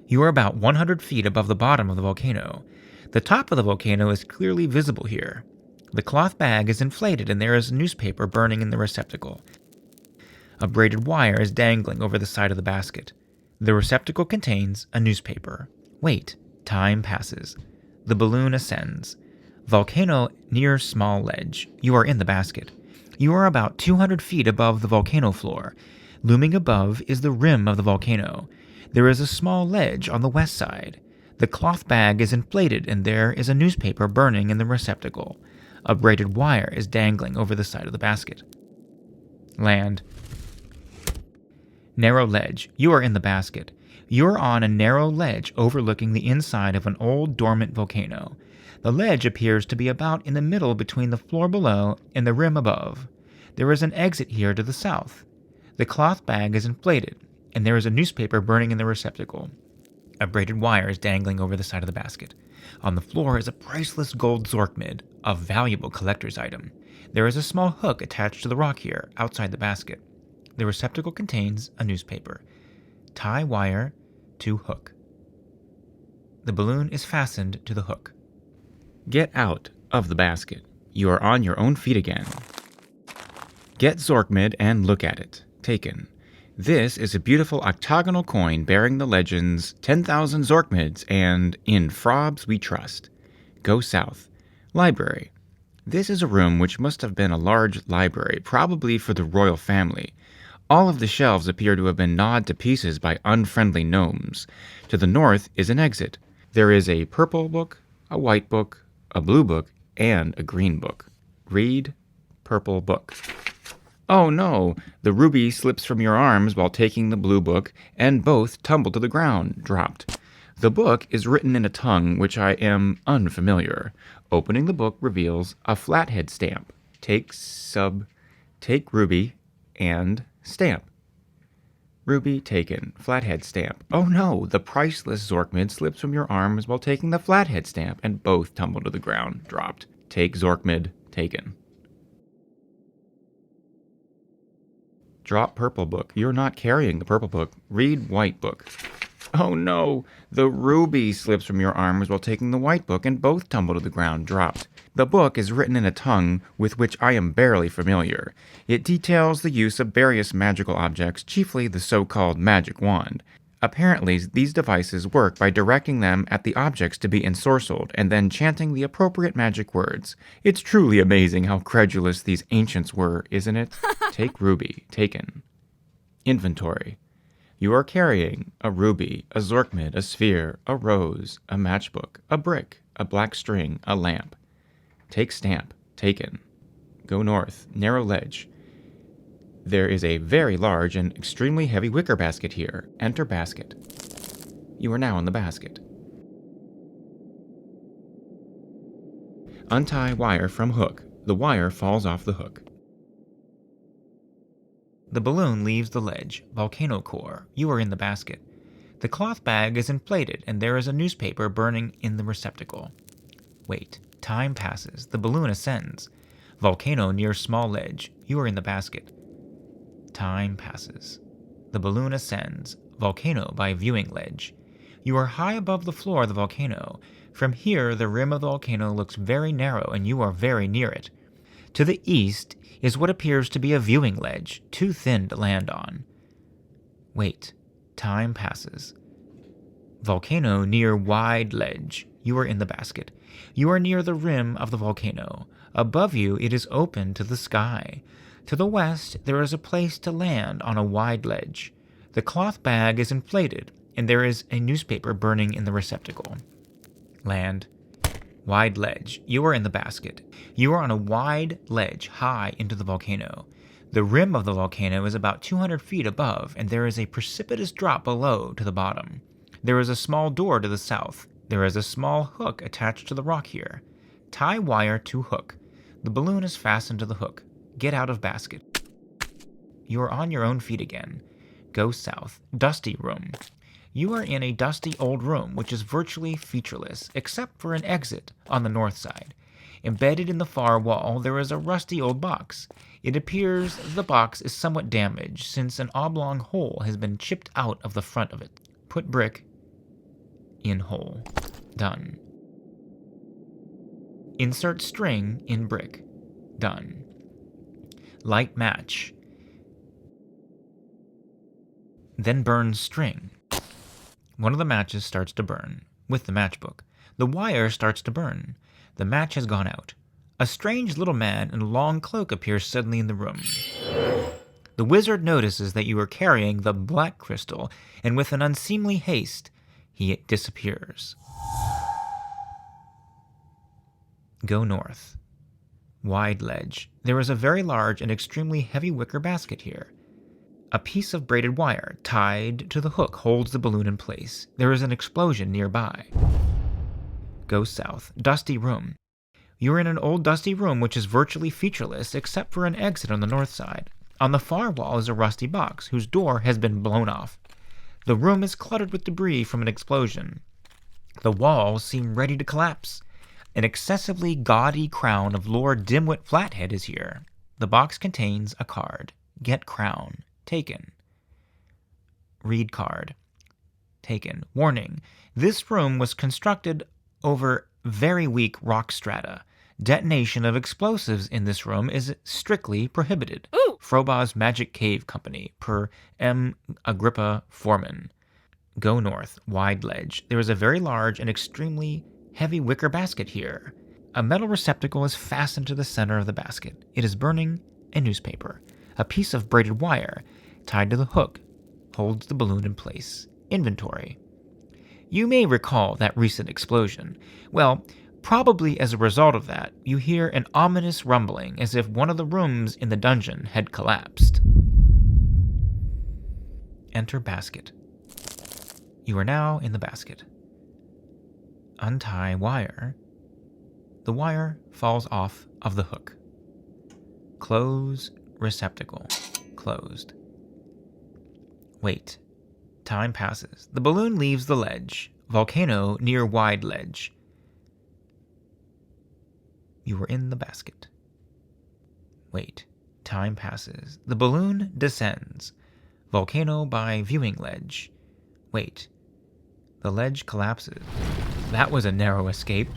You are about 100 feet above the bottom of the volcano. The top of the volcano is clearly visible here. The cloth bag is inflated and there is a newspaper burning in the receptacle. A braided wire is dangling over the side of the basket. The receptacle contains a newspaper. Wait. Time passes. The balloon ascends. Volcano near small ledge. You are in the basket. You are about 200 feet above the volcano floor. Looming above is the rim of the volcano. There is a small ledge on the west side. The cloth bag is inflated and there is a newspaper burning in the receptacle. A braided wire is dangling over the side of the basket. Land. Narrow ledge. You are in the basket. You are on a narrow ledge overlooking the inside of an old dormant volcano. The ledge appears to be about in the middle between the floor below and the rim above. There is an exit here to the south. The cloth bag is inflated, and there is a newspaper burning in the receptacle. A braided wire is dangling over the side of the basket. On the floor is a priceless gold Zork mid, a valuable collector's item. There is a small hook attached to the rock here, outside the basket. The receptacle contains a newspaper. Tie wire to hook. The balloon is fastened to the hook. Get out of the basket. You are on your own feet again. Get Zorkmid and look at it. Taken. This is a beautiful octagonal coin bearing the legends 10,000 Zorkmids and In Frobs We Trust. Go south. Library. This is a room which must have been a large library, probably for the royal family. All of the shelves appear to have been gnawed to pieces by unfriendly gnomes. To the north is an exit. There is a purple book, a white book, a blue book, and a green book. Read purple book. Oh no! The ruby slips from your arms while taking the blue book, and both tumble to the ground, dropped. The book is written in a tongue which I am unfamiliar. Opening the book reveals a flathead stamp. Take ruby, and stamp. Ruby taken. Flathead stamp. Oh no! The priceless Zorkmid slips from your arms while taking the flathead stamp, and both tumble to the ground, dropped. Take Zorkmid, taken. Drop purple book. You're not carrying the purple book. Read white book. Oh no! The ruby slips from your arms while taking the white book, and both tumble to the ground, dropped. The book is written in a tongue with which I am barely familiar. It details the use of various magical objects, chiefly the so-called magic wand. Apparently, these devices work by directing them at the objects to be ensorcelled and then chanting the appropriate magic words. It's truly amazing how credulous these ancients were, isn't it? Take ruby. Taken. Inventory. You are carrying a ruby, a Zorkmid, a sphere, a rose, a matchbook, a brick, a black string, a lamp. Take stamp. Taken. Go north. Narrow ledge. There is a very large and extremely heavy wicker basket here. Enter basket. You are now in the basket. Untie wire from hook. The wire falls off the hook. The balloon leaves the ledge. Volcano Core. You are in the basket. The cloth bag is inflated and there is a newspaper burning in the receptacle. Wait. Time passes. The balloon ascends. Volcano near small ledge. You are in the basket. Time passes. The balloon ascends. Volcano by viewing ledge. You are high above the floor of the volcano. From here, the rim of the volcano looks very narrow and you are very near it. To the east is what appears to be a viewing ledge, too thin to land on. Wait. Time passes. Volcano near wide ledge. You are in the basket. You are near the rim of the volcano. Above you, it is open to the sky. To the west, there is a place to land on a wide ledge. The cloth bag is inflated, and there is a newspaper burning in the receptacle. Land. Wide ledge. You are in the basket. You are on a wide ledge high into the volcano. The rim of the volcano is about 200 feet above, and there is a precipitous drop below to the bottom. There is a small door to the south. There is a small hook attached to the rock here. Tie wire to hook. The balloon is fastened to the hook. Get out of basket. You are on your own feet again. Go south. Dusty room. You are in a dusty old room which is virtually featureless, except for an exit on the north side. Embedded in the far wall, there is a rusty old box. It appears the box is somewhat damaged, since an oblong hole has been chipped out of the front of it. Put brick in hole. Done. Insert string in brick. Done. Light match. Then burn string. One of the matches starts to burn, with the matchbook. The wire starts to burn. The match has gone out. A strange little man in a long cloak appears suddenly in the room. The wizard notices that you are carrying the black crystal, and with an unseemly haste, he disappears. Go north. Wide ledge. There is a very large and extremely heavy wicker basket here. A piece of braided wire tied to the hook holds the balloon in place. There is an explosion nearby. Go south. Dusty room. You are in an old dusty room which is virtually featureless except for an exit on the north side. On the far wall is a rusty box whose door has been blown off. The room is cluttered with debris from an explosion. The walls seem ready to collapse. An excessively gaudy crown of Lord Dimwit Flathead is here. The box contains a card. Get crown. Taken. Read card. Taken. Warning. This room was constructed over very weak rock strata. Detonation of explosives in this room is strictly prohibited. Ooh. Frobah's Magic Cave Company, per M. Agrippa Foreman. Go north. Wide ledge. There is a very large and extremely heavy wicker basket here. A metal receptacle is fastened to the center of the basket. It is burning a newspaper. A piece of braided wire tied to the hook holds the balloon in place. Inventory. You may recall that recent explosion. Well, probably as a result of that, you hear an ominous rumbling as if one of the rooms in the dungeon had collapsed. Enter basket. You are now in the basket. Untie wire. The wire falls off of the hook. Close receptacle. Closed. Wait. Time passes. The balloon leaves the ledge. Volcano near wide ledge. You are in the basket. Wait. Time passes. The balloon descends. Volcano by viewing ledge. Wait. The ledge collapses. That was a narrow escape.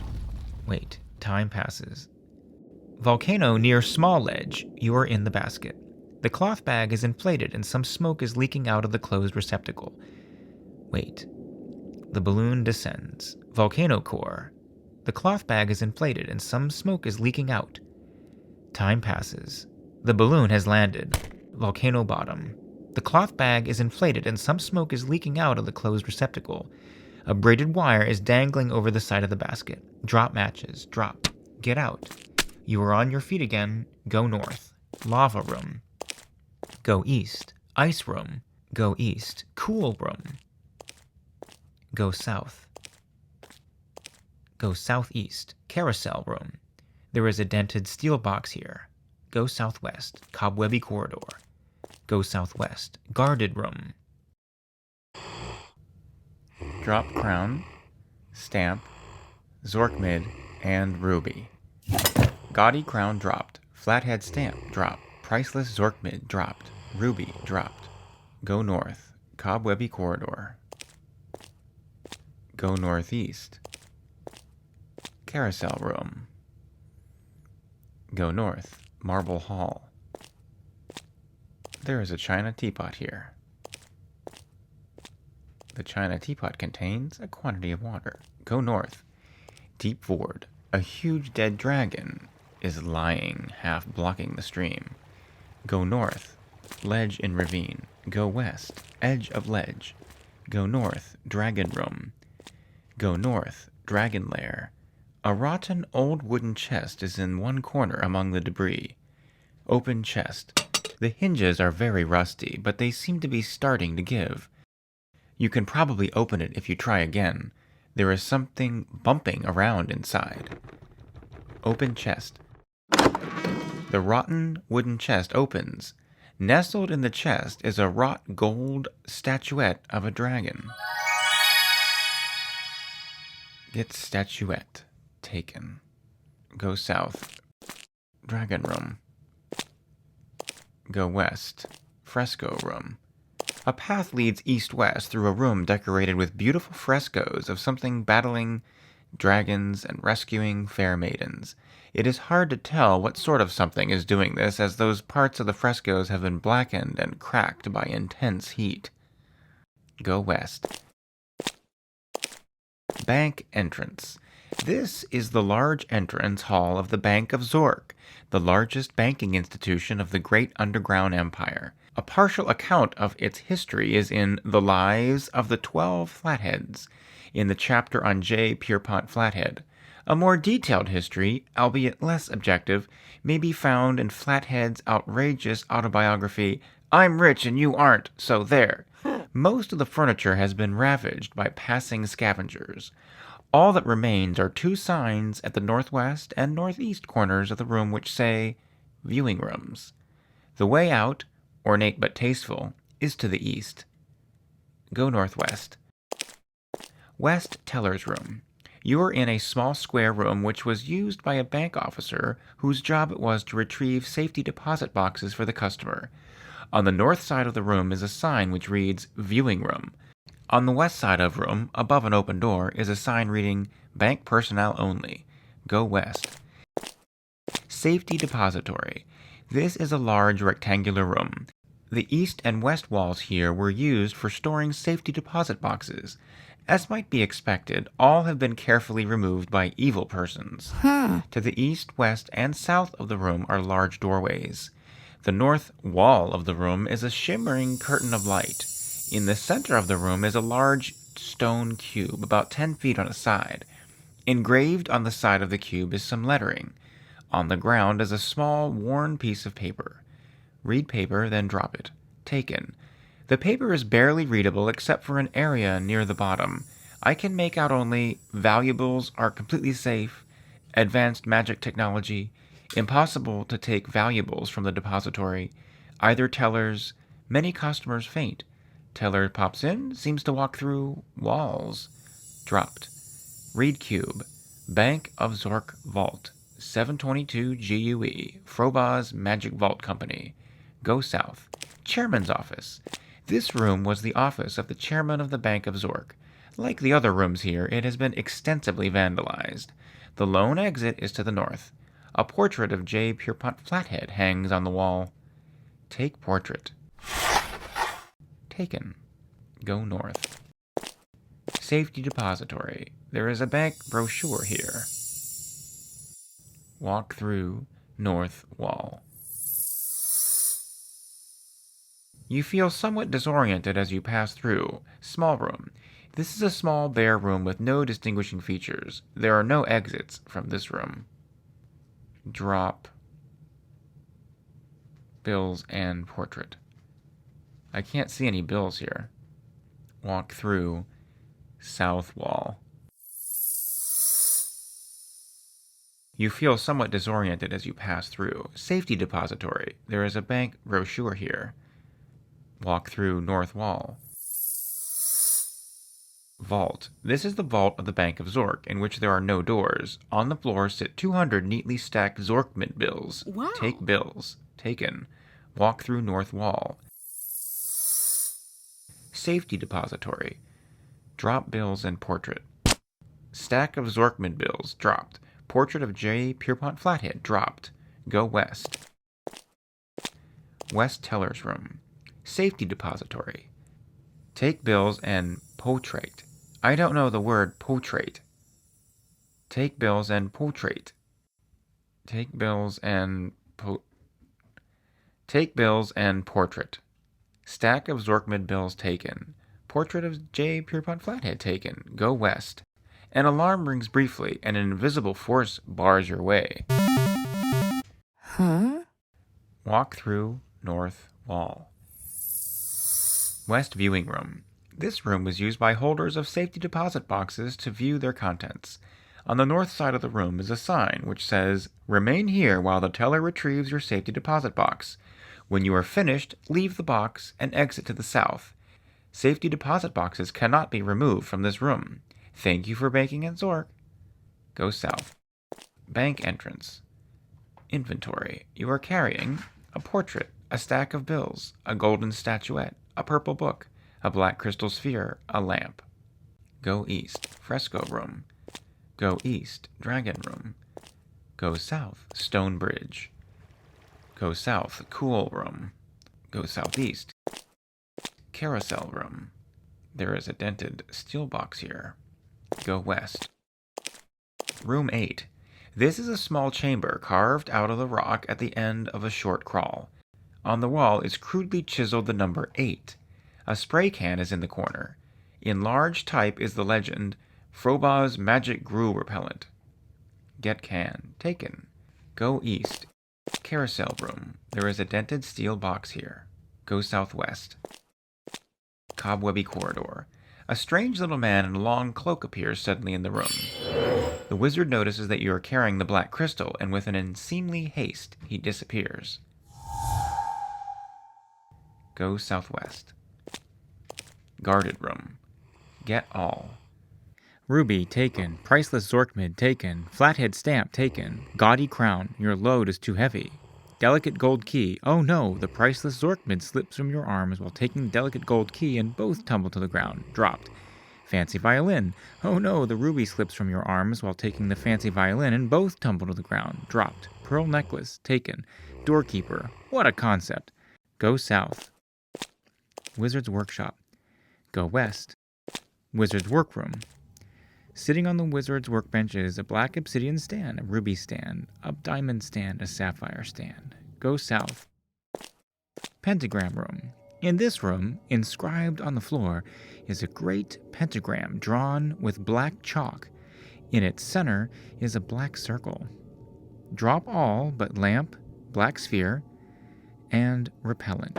Wait. Time passes. Volcano near small ledge. You are in the basket. The cloth bag is inflated and some smoke is leaking out of the closed receptacle. Wait. The balloon descends. Volcano Core. The cloth bag is inflated and some smoke is leaking out. Time passes. The balloon has landed. Volcano bottom. The cloth bag is inflated and some smoke is leaking out of the closed receptacle. A braided wire is dangling over the side of the basket. Drop matches. Drop. Get out. You are on your feet again. Go north. Lava room. Go east. Ice room. Go east. Cool room. Go south. Go southeast. Carousel room. There is a dented steel box here. Go southwest. Cobwebby corridor. Go southwest. Guarded room. Drop crown. Stamp. Zork mid. And ruby. Gaudy crown dropped. Flathead stamp dropped. Priceless Zork mid dropped. Ruby dropped. Go north. Cobwebby corridor. Go northeast. Carousel room. Go north. Marble hall. There is a china teapot here. The china teapot contains a quantity of water. Go north. Deep void. A huge dead dragon is lying, half blocking the stream. Go north. Ledge in ravine. Go west. Edge of ledge. Go north. Dragon room. Go north. Dragon lair. A rotten old wooden chest is in one corner among the debris. Open chest. The hinges are very rusty, but they seem to be starting to give. You can probably open it if you try again. There is something bumping around inside. Open chest. The rotten wooden chest opens. Nestled in the chest is a wrought gold statuette of a dragon. Get statuette. Taken. Go south. Dragon room. Go west. Fresco room. A path leads east-west through a room decorated with beautiful frescoes of something battling dragons and rescuing fair maidens. It is hard to tell what sort of something is doing this, as those parts of the frescoes have been blackened and cracked by intense heat. Go west. Bank entrance. This is the large entrance hall of the Bank of Zork, the largest banking institution of the great underground empire. A partial account of its history is in The Lives of the 12 Flatheads, in the chapter on J. Pierpont Flathead. A more detailed history, albeit less objective, may be found in Flathead's outrageous autobiography, I'm Rich and You Aren't, So There. Most of the furniture has been ravaged by passing scavengers. All that remains are two signs at the northwest and northeast corners of the room which say, Viewing Rooms. The way out, ornate but tasteful, is to the east. Go northwest. West Teller's Room. You are in a small square room which was used by a bank officer whose job it was to retrieve safety deposit boxes for the customer. On the north side of the room is a sign which reads, Viewing Room. On the west side of room, above an open door, is a sign reading, Bank Personnel Only. Go west. Safety Depository. This is a large rectangular room. The east and west walls here were used for storing safety deposit boxes. As might be expected, all have been carefully removed by evil persons. To the east, west, and south of the room are large doorways. The north wall of the room is a shimmering curtain of light. In the center of the room is a large stone cube, about 10 feet on a side. Engraved on the side of the cube is some lettering. On the ground is a small, worn piece of paper. Read paper, then drop it. Taken. The paper is barely readable except for an area near the bottom. I can make out only, valuables are completely safe, advanced magic technology, impossible to take valuables from the depository, either tellers, many customers faint. Teller pops in, seems to walk through walls. Dropped. Read cube. Bank of Zork Vault. 722 GUE. Frobah's Magic Vault Company. Go south. Chairman's office. This room was the office of the chairman of the Bank of Zork. Like the other rooms here, it has been extensively vandalized. The lone exit is to the north. A portrait of J. Pierpont Flathead hangs on the wall. Take portrait. Taken. Go north. Safety Depository. There is a bank brochure here. Walk through north wall. You feel somewhat disoriented as you pass through. Small room. This is a small, bare room with no distinguishing features. There are no exits from this room. Drop. Bills and portrait. I can't see any bills here. Walk through south wall. You feel somewhat disoriented as you pass through. Safety Depository. There is a bank brochure here. Walk through north wall. Vault. This is the vault of the Bank of Zork, in which there are no doors. On the floor sit 200 neatly stacked Zorkmint bills. Wow. Take bills. Taken. Walk through north wall. Safety Depository. Drop bills and portrait. Stack of Zorkmint bills. Dropped. Portrait of J. Pierpont Flathead. Dropped. Go west. West Teller's Room. Safety Depository. Take bills and portrait. I don't know the word portrait. Take bills and portrait. Take bills and Take bills and portrait. Stack of Zorkmid bills taken. Portrait of J. Pierpont Flathead taken. Go west. An alarm rings briefly, and an invisible force bars your way. Huh? Walk through north wall. West Viewing Room. This room was used by holders of safety deposit boxes to view their contents. On the north side of the room is a sign which says, "Remain here while the teller retrieves your safety deposit box. When you are finished, leave the box and exit to the south. Safety deposit boxes cannot be removed from this room. Thank you for banking at Zork." Go south. Bank entrance. Inventory. You are carrying a portrait, a stack of bills, a golden statuette, a purple book, a black crystal sphere, a lamp. Go east. Fresco room. Go east. Dragon room. Go south. Stone bridge. Go south. Cool room. Go southeast. Carousel room. There is a dented steel box here. Go west. Room 8. This is a small chamber carved out of the rock at the end of a short crawl. On the wall is crudely chiseled the number 8. A spray can is in the corner. In large type is the legend, "Frobah's Magic Glue Repellent." Get can. Taken. Go east. Carousel room. There is a dented steel box here. Go southwest. Cobwebby corridor. A strange little man in a long cloak appears suddenly in the room. The wizard notices that you are carrying the black crystal, and with an unseemly haste, he disappears. Go southwest. Guarded room. Get all. Ruby taken. Priceless Zorkmid taken. Flathead stamp taken. Gaudy crown. Your load is too heavy. Delicate gold key. Oh no, the priceless Zorkmid slips from your arms while taking the delicate gold key and both tumble to the ground. Dropped. Fancy violin. Oh no, the ruby slips from your arms while taking the fancy violin and both tumble to the ground. Dropped. Pearl necklace. Taken. Doorkeeper. What a concept. Go south. Wizard's workshop. Go west. Wizard's workroom. Sitting on the wizard's workbench is a black obsidian stand, a ruby stand, a diamond stand, a sapphire stand. Go south. Pentagram room. In this room, inscribed on the floor, is a great pentagram drawn with black chalk. In its center is a black circle. Drop all but lamp, black sphere, and repellent.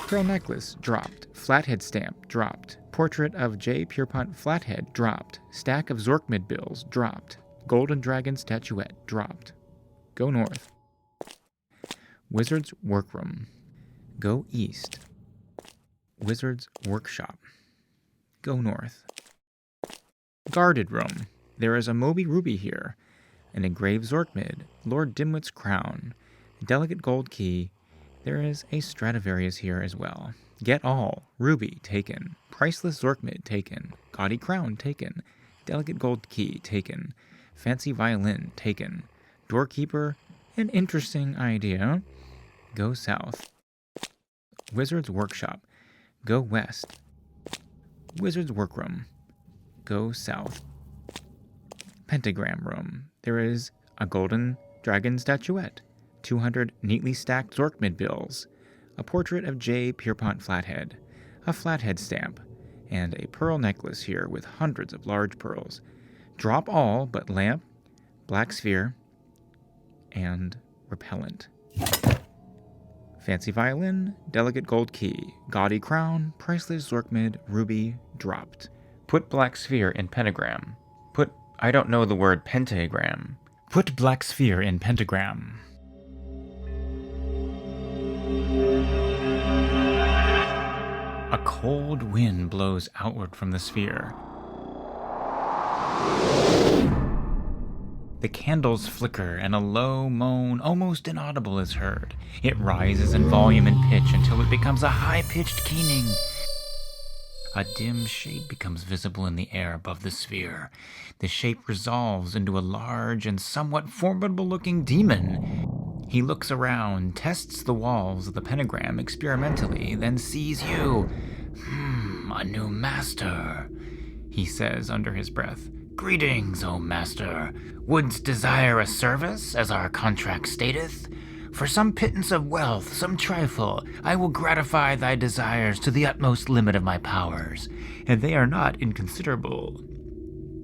Pearl necklace dropped. Flathead stamp dropped. Portrait of J. Pierpont Flathead dropped. Stack of Zorkmid bills dropped. Golden dragon statuette dropped. Go north. Wizard's workroom. Go east. Wizard's workshop. Go north. Guarded room. There is a Moby Ruby here. An engraved Zorkmid. Lord Dimwit's crown. A delicate gold key. There is a Stradivarius here as well. Get all. Ruby taken. Priceless Zorkmid taken. Gaudy crown taken. Delicate gold key taken. Fancy violin taken. Doorkeeper. An interesting idea. Go south. Wizard's workshop. Go west. Wizard's workroom. Go south. Pentagram room. There is a golden dragon statuette. 200 neatly stacked Zorkmid bills, a portrait of J. Pierpont Flathead, a flathead stamp, and a pearl necklace here with hundreds of large pearls. Drop all but lamp, black sphere, and repellent. Fancy violin, delicate gold key, gaudy crown, priceless Zorkmid, ruby, dropped. Put black sphere in pentagram. I don't know the word pentagram. Put black sphere in pentagram. A cold wind blows outward from the sphere. The candles flicker and a low moan, almost inaudible, is heard. It rises in volume and pitch until it becomes a high-pitched keening. A dim shape becomes visible in the air above the sphere. The shape resolves into a large and somewhat formidable-looking demon. He looks around, tests the walls of the pentagram experimentally, then sees you. A new master, he says under his breath. Greetings, O master. Wouldst desire a service, as our contract stateth? For some pittance of wealth, some trifle, I will gratify thy desires to the utmost limit of my powers, and they are not inconsiderable.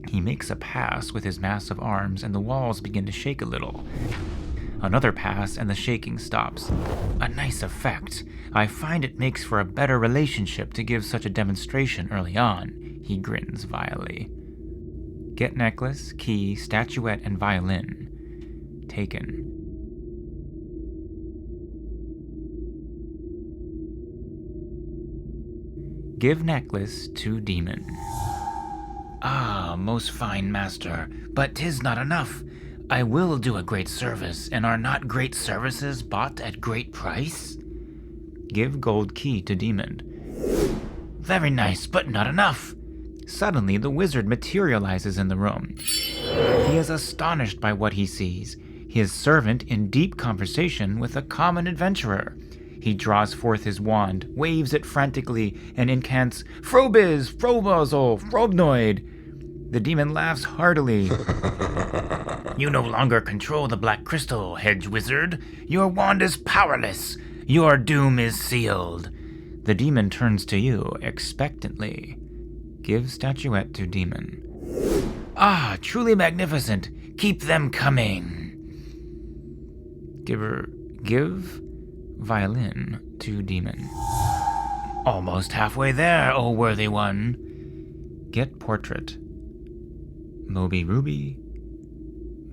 He makes a pass with his massive arms, and the walls begin to shake a little. Another pass and the shaking stops. A nice effect. I find it makes for a better relationship to give such a demonstration early on. He grins vilely. Get necklace, key, statuette, and violin. Taken. Give necklace to demon. Ah, most fine master, but 'tis not enough. I will do a great service, and are not great services bought at great price? Give gold key to demon. Very nice, but not enough. Suddenly, the wizard materializes in the room. He is astonished by what he sees. His servant in deep conversation with a common adventurer. He draws forth his wand, waves it frantically, and incants, Frobiz, Frobazel, Frobnoid. The demon laughs heartily. You no longer control the black crystal, hedge wizard. Your wand is powerless. Your doom is sealed. The demon turns to you expectantly. Give statuette to demon. Ah, truly magnificent. Keep them coming. Give violin to demon. Almost halfway there, O worthy one. Get portrait. Moby ruby,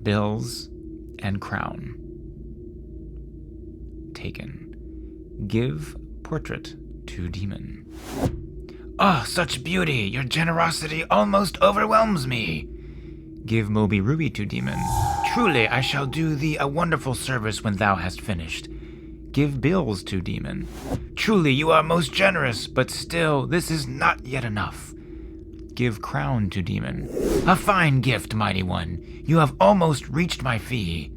bills, and crown. Taken. Give portrait to demon. Oh, such beauty! Your generosity almost overwhelms me. Give Moby ruby to demon. Truly, I shall do thee a wonderful service when thou hast finished. Give bills to demon. Truly, you are most generous, but still, this is not yet enough. Give crown to demon. A fine gift, mighty one. You have almost reached my fee.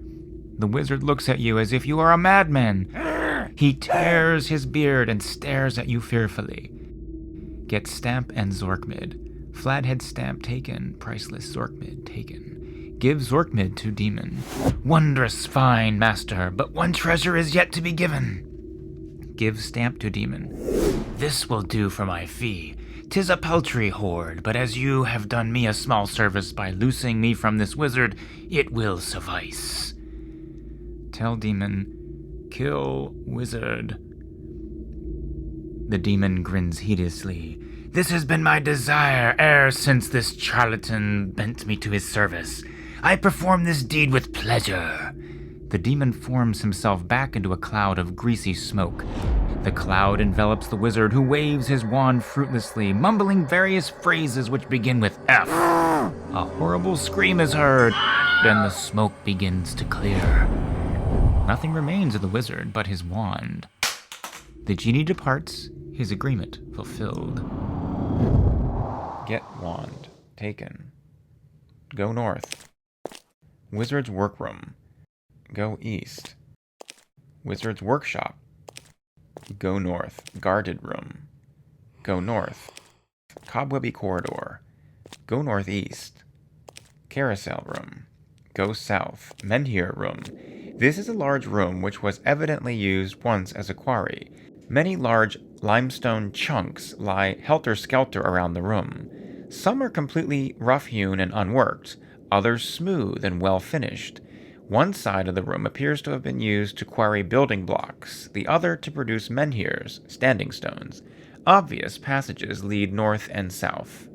The wizard looks at you as if you are a madman. He tears his beard and stares at you fearfully. Get stamp and Zorkmid. Flathead stamp taken, priceless Zorkmid taken. Give Zorkmid to demon. Wondrous fine, master, but one treasure is yet to be given. Give stamp to demon. This will do for my fee. 'Tis a paltry hoard, but as you have done me a small service by loosing me from this wizard, it will suffice. Tell demon, kill wizard. The demon grins hideously. This has been my desire e'er since this charlatan bent me to his service. I perform this deed with pleasure. The demon forms himself back into a cloud of greasy smoke. The cloud envelops the wizard, who waves his wand fruitlessly, mumbling various phrases which begin with F. A horrible scream is heard, then the smoke begins to clear. Nothing remains of the wizard but his wand. The genie departs, his agreement fulfilled. Get wand. Taken. Go north. Wizard's workroom. Go east. Wizard's workshop. Go north. Guarded room. Go north. Cobwebby corridor. Go northeast. Carousel room. Go south. Menhir room. This is a large room which was evidently used once as a quarry. Many large limestone chunks lie helter-skelter around the room. Some are completely rough-hewn and unworked, others smooth and well-finished. One side of the room appears to have been used to quarry building blocks, the other to produce menhirs, standing stones. Obvious passages lead north and south.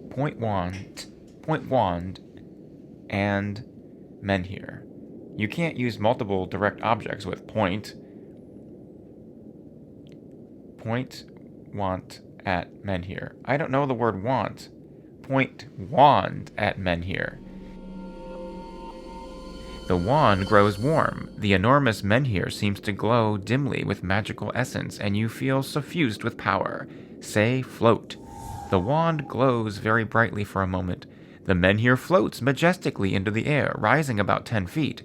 Point wand, and menhir. You can't use multiple direct objects with point. Point, want, at menhir. I don't know the word want. Point wand at menhir. The wand grows warm. The enormous menhir seems to glow dimly with magical essence, and you feel suffused with power. Say, float. The wand glows very brightly for a moment. The menhir floats majestically into the air, rising about 10 feet.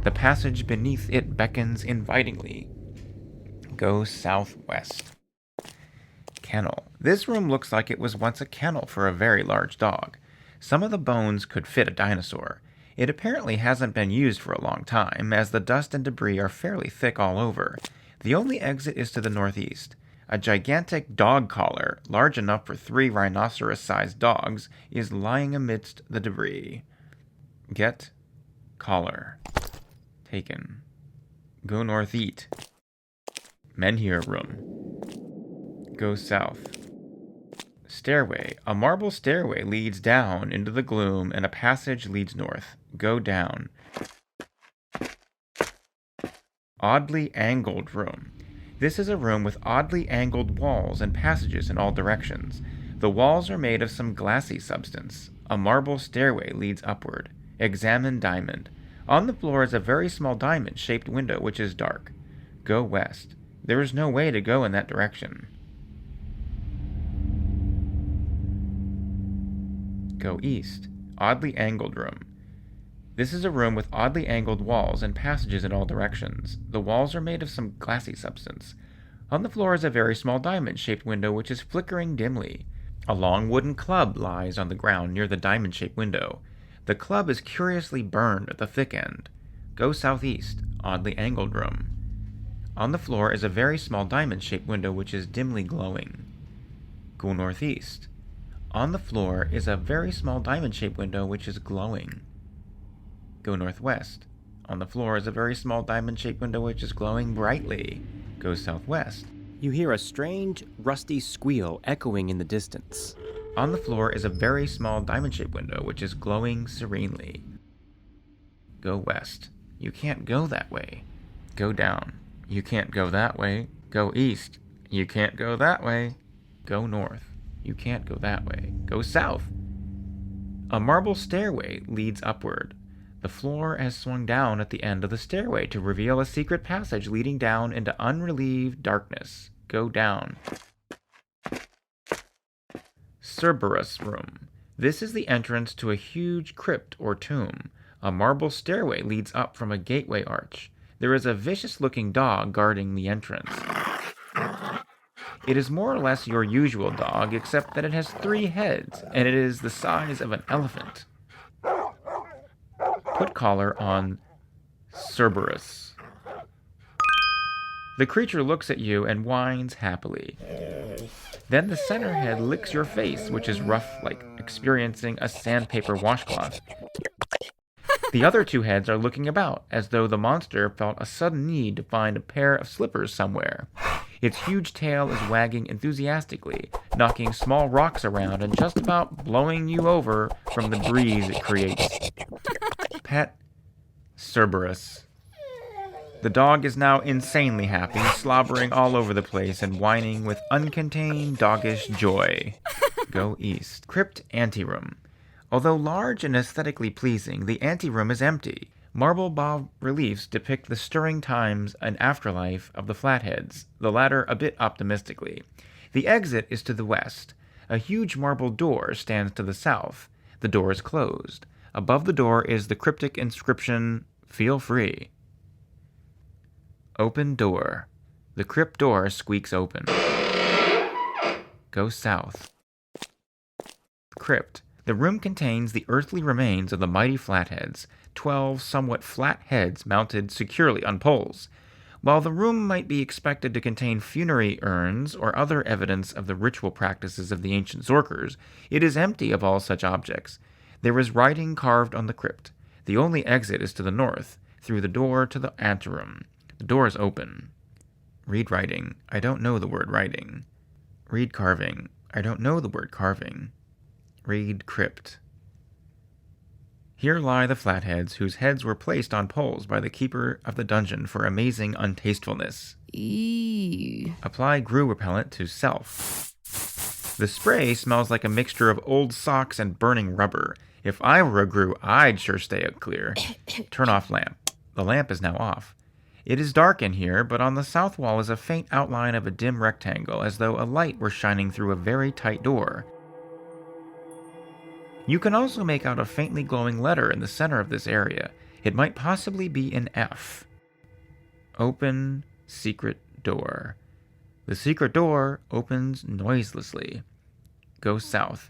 The passage beneath it beckons invitingly. Go southwest. Kennel. This room looks like it was once a kennel for a very large dog. Some of the bones could fit a dinosaur. It apparently hasn't been used for a long time, as the dust and debris are fairly thick all over. The only exit is to the northeast. A gigantic dog collar, large enough for 3 rhinoceros-sized dogs, is lying amidst the debris. Get collar. Taken. Go north, eat. Menhir room. Go south. Stairway. A marble stairway leads down into the gloom and a passage leads north. Go down. Oddly angled room. This is a room with oddly angled walls and passages in all directions. The walls are made of some glassy substance. A marble stairway leads upward. Examine diamond. On the floor is a very small diamond-shaped window which is dark. Go west. There is no way to go in that direction. Go east. Oddly angled room. This is a room with oddly angled walls and passages in all directions. The walls are made of some glassy substance. On the floor is a very small diamond-shaped window which is flickering dimly. A long wooden club lies on the ground near the diamond-shaped window. The club is curiously burned at the thick end. Go southeast. Oddly angled room. On the floor is a very small diamond-shaped window which is dimly glowing. Go northeast. On the floor is a very small diamond-shaped window which is glowing. Go northwest. On the floor is a very small diamond-shaped window which is glowing brightly. Go southwest. You hear a strange, rusty squeal echoing in the distance. On the floor is a very small diamond-shaped window which is glowing serenely. Go west. You can't go that way. Go down. You can't go that way. Go east. You can't go that way. Go north. You can't go that way. Go south. A marble stairway leads upward. The floor has swung down at the end of the stairway to reveal a secret passage leading down into unrelieved darkness. Go down. Cerberus Room. This is the entrance to a huge crypt or tomb. A marble stairway leads up from a gateway arch. There is a vicious-looking dog guarding the entrance. It is more or less your usual dog, except that it has 3 heads, and it is the size of an elephant. Put collar on Cerberus. The creature looks at you and whines happily. Then the center head licks your face, which is rough like experiencing a sandpaper washcloth. The other 2 heads are looking about, as though the monster felt a sudden need to find a pair of slippers somewhere. Its huge tail is wagging enthusiastically, knocking small rocks around and just about blowing you over from the breeze it creates. Pet Cerberus. The dog is now insanely happy, slobbering all over the place and whining with uncontained doggish joy. Go east. Crypt Anteroom. Although large and aesthetically pleasing, the anteroom is empty. Marble bas-reliefs depict the stirring times and afterlife of the Flatheads, the latter a bit optimistically. The exit is to the west. A huge marble door stands to the south. The door is closed. Above the door is the cryptic inscription, "Feel free." Open door. The crypt door squeaks open. Go south. Crypt. The room contains the earthly remains of the mighty Flatheads, 12 somewhat flat heads mounted securely on poles. While the room might be expected to contain funerary urns or other evidence of the ritual practices of the ancient Zorkers, it is empty of all such objects. There is writing carved on the crypt. The only exit is to the north, through the door to the Anteroom. The door is open. Read writing. I don't know the word writing. Read carving. I don't know the word carving. Read crypt. Here lie the Flatheads, whose heads were placed on poles by the keeper of the dungeon for amazing untastefulness. Eee. Apply glue repellent to self. The spray smells like a mixture of old socks and burning rubber. If I were a Gru, I'd sure stay clear. Turn off lamp. The lamp is now off. It is dark in here, but on the south wall is a faint outline of a dim rectangle, as though a light were shining through a very tight door. You can also make out a faintly glowing letter in the center of this area. It might possibly be an F. Open secret door. The secret door opens noiselessly. Go south.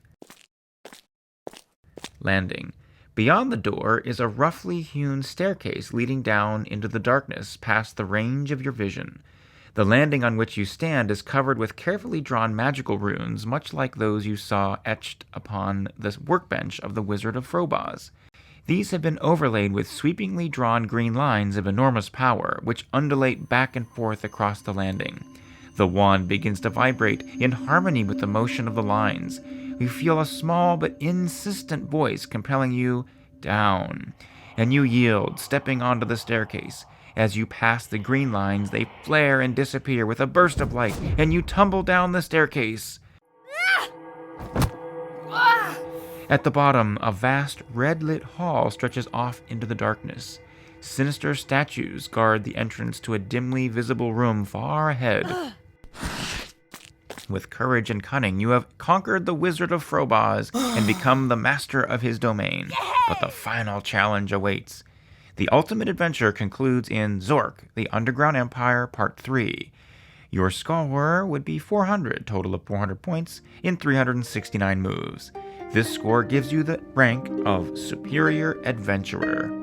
Landing. Beyond the door is a roughly hewn staircase leading down into the darkness past the range of your vision. The landing on which you stand is covered with carefully drawn magical runes, much like those you saw etched upon the workbench of the Wizard of Frobaz. These have been overlaid with sweepingly drawn green lines of enormous power, which undulate back and forth across the landing. The wand begins to vibrate in harmony with the motion of the lines. You feel a small but insistent voice compelling you down, and you yield, stepping onto the staircase. As you pass the green lines, they flare and disappear with a burst of light, and you tumble down the staircase. At the bottom, a vast red-lit hall stretches off into the darkness. Sinister statues guard the entrance to a dimly visible room far ahead. With courage and cunning, you have conquered the Wizard of Frobaz and become the master of his domain. But the final challenge awaits. The ultimate adventure concludes in Zork, the Underground Empire, Part 3. Your score would be 400, total of 400 points, in 369 moves. This score gives you the rank of Superior Adventurer.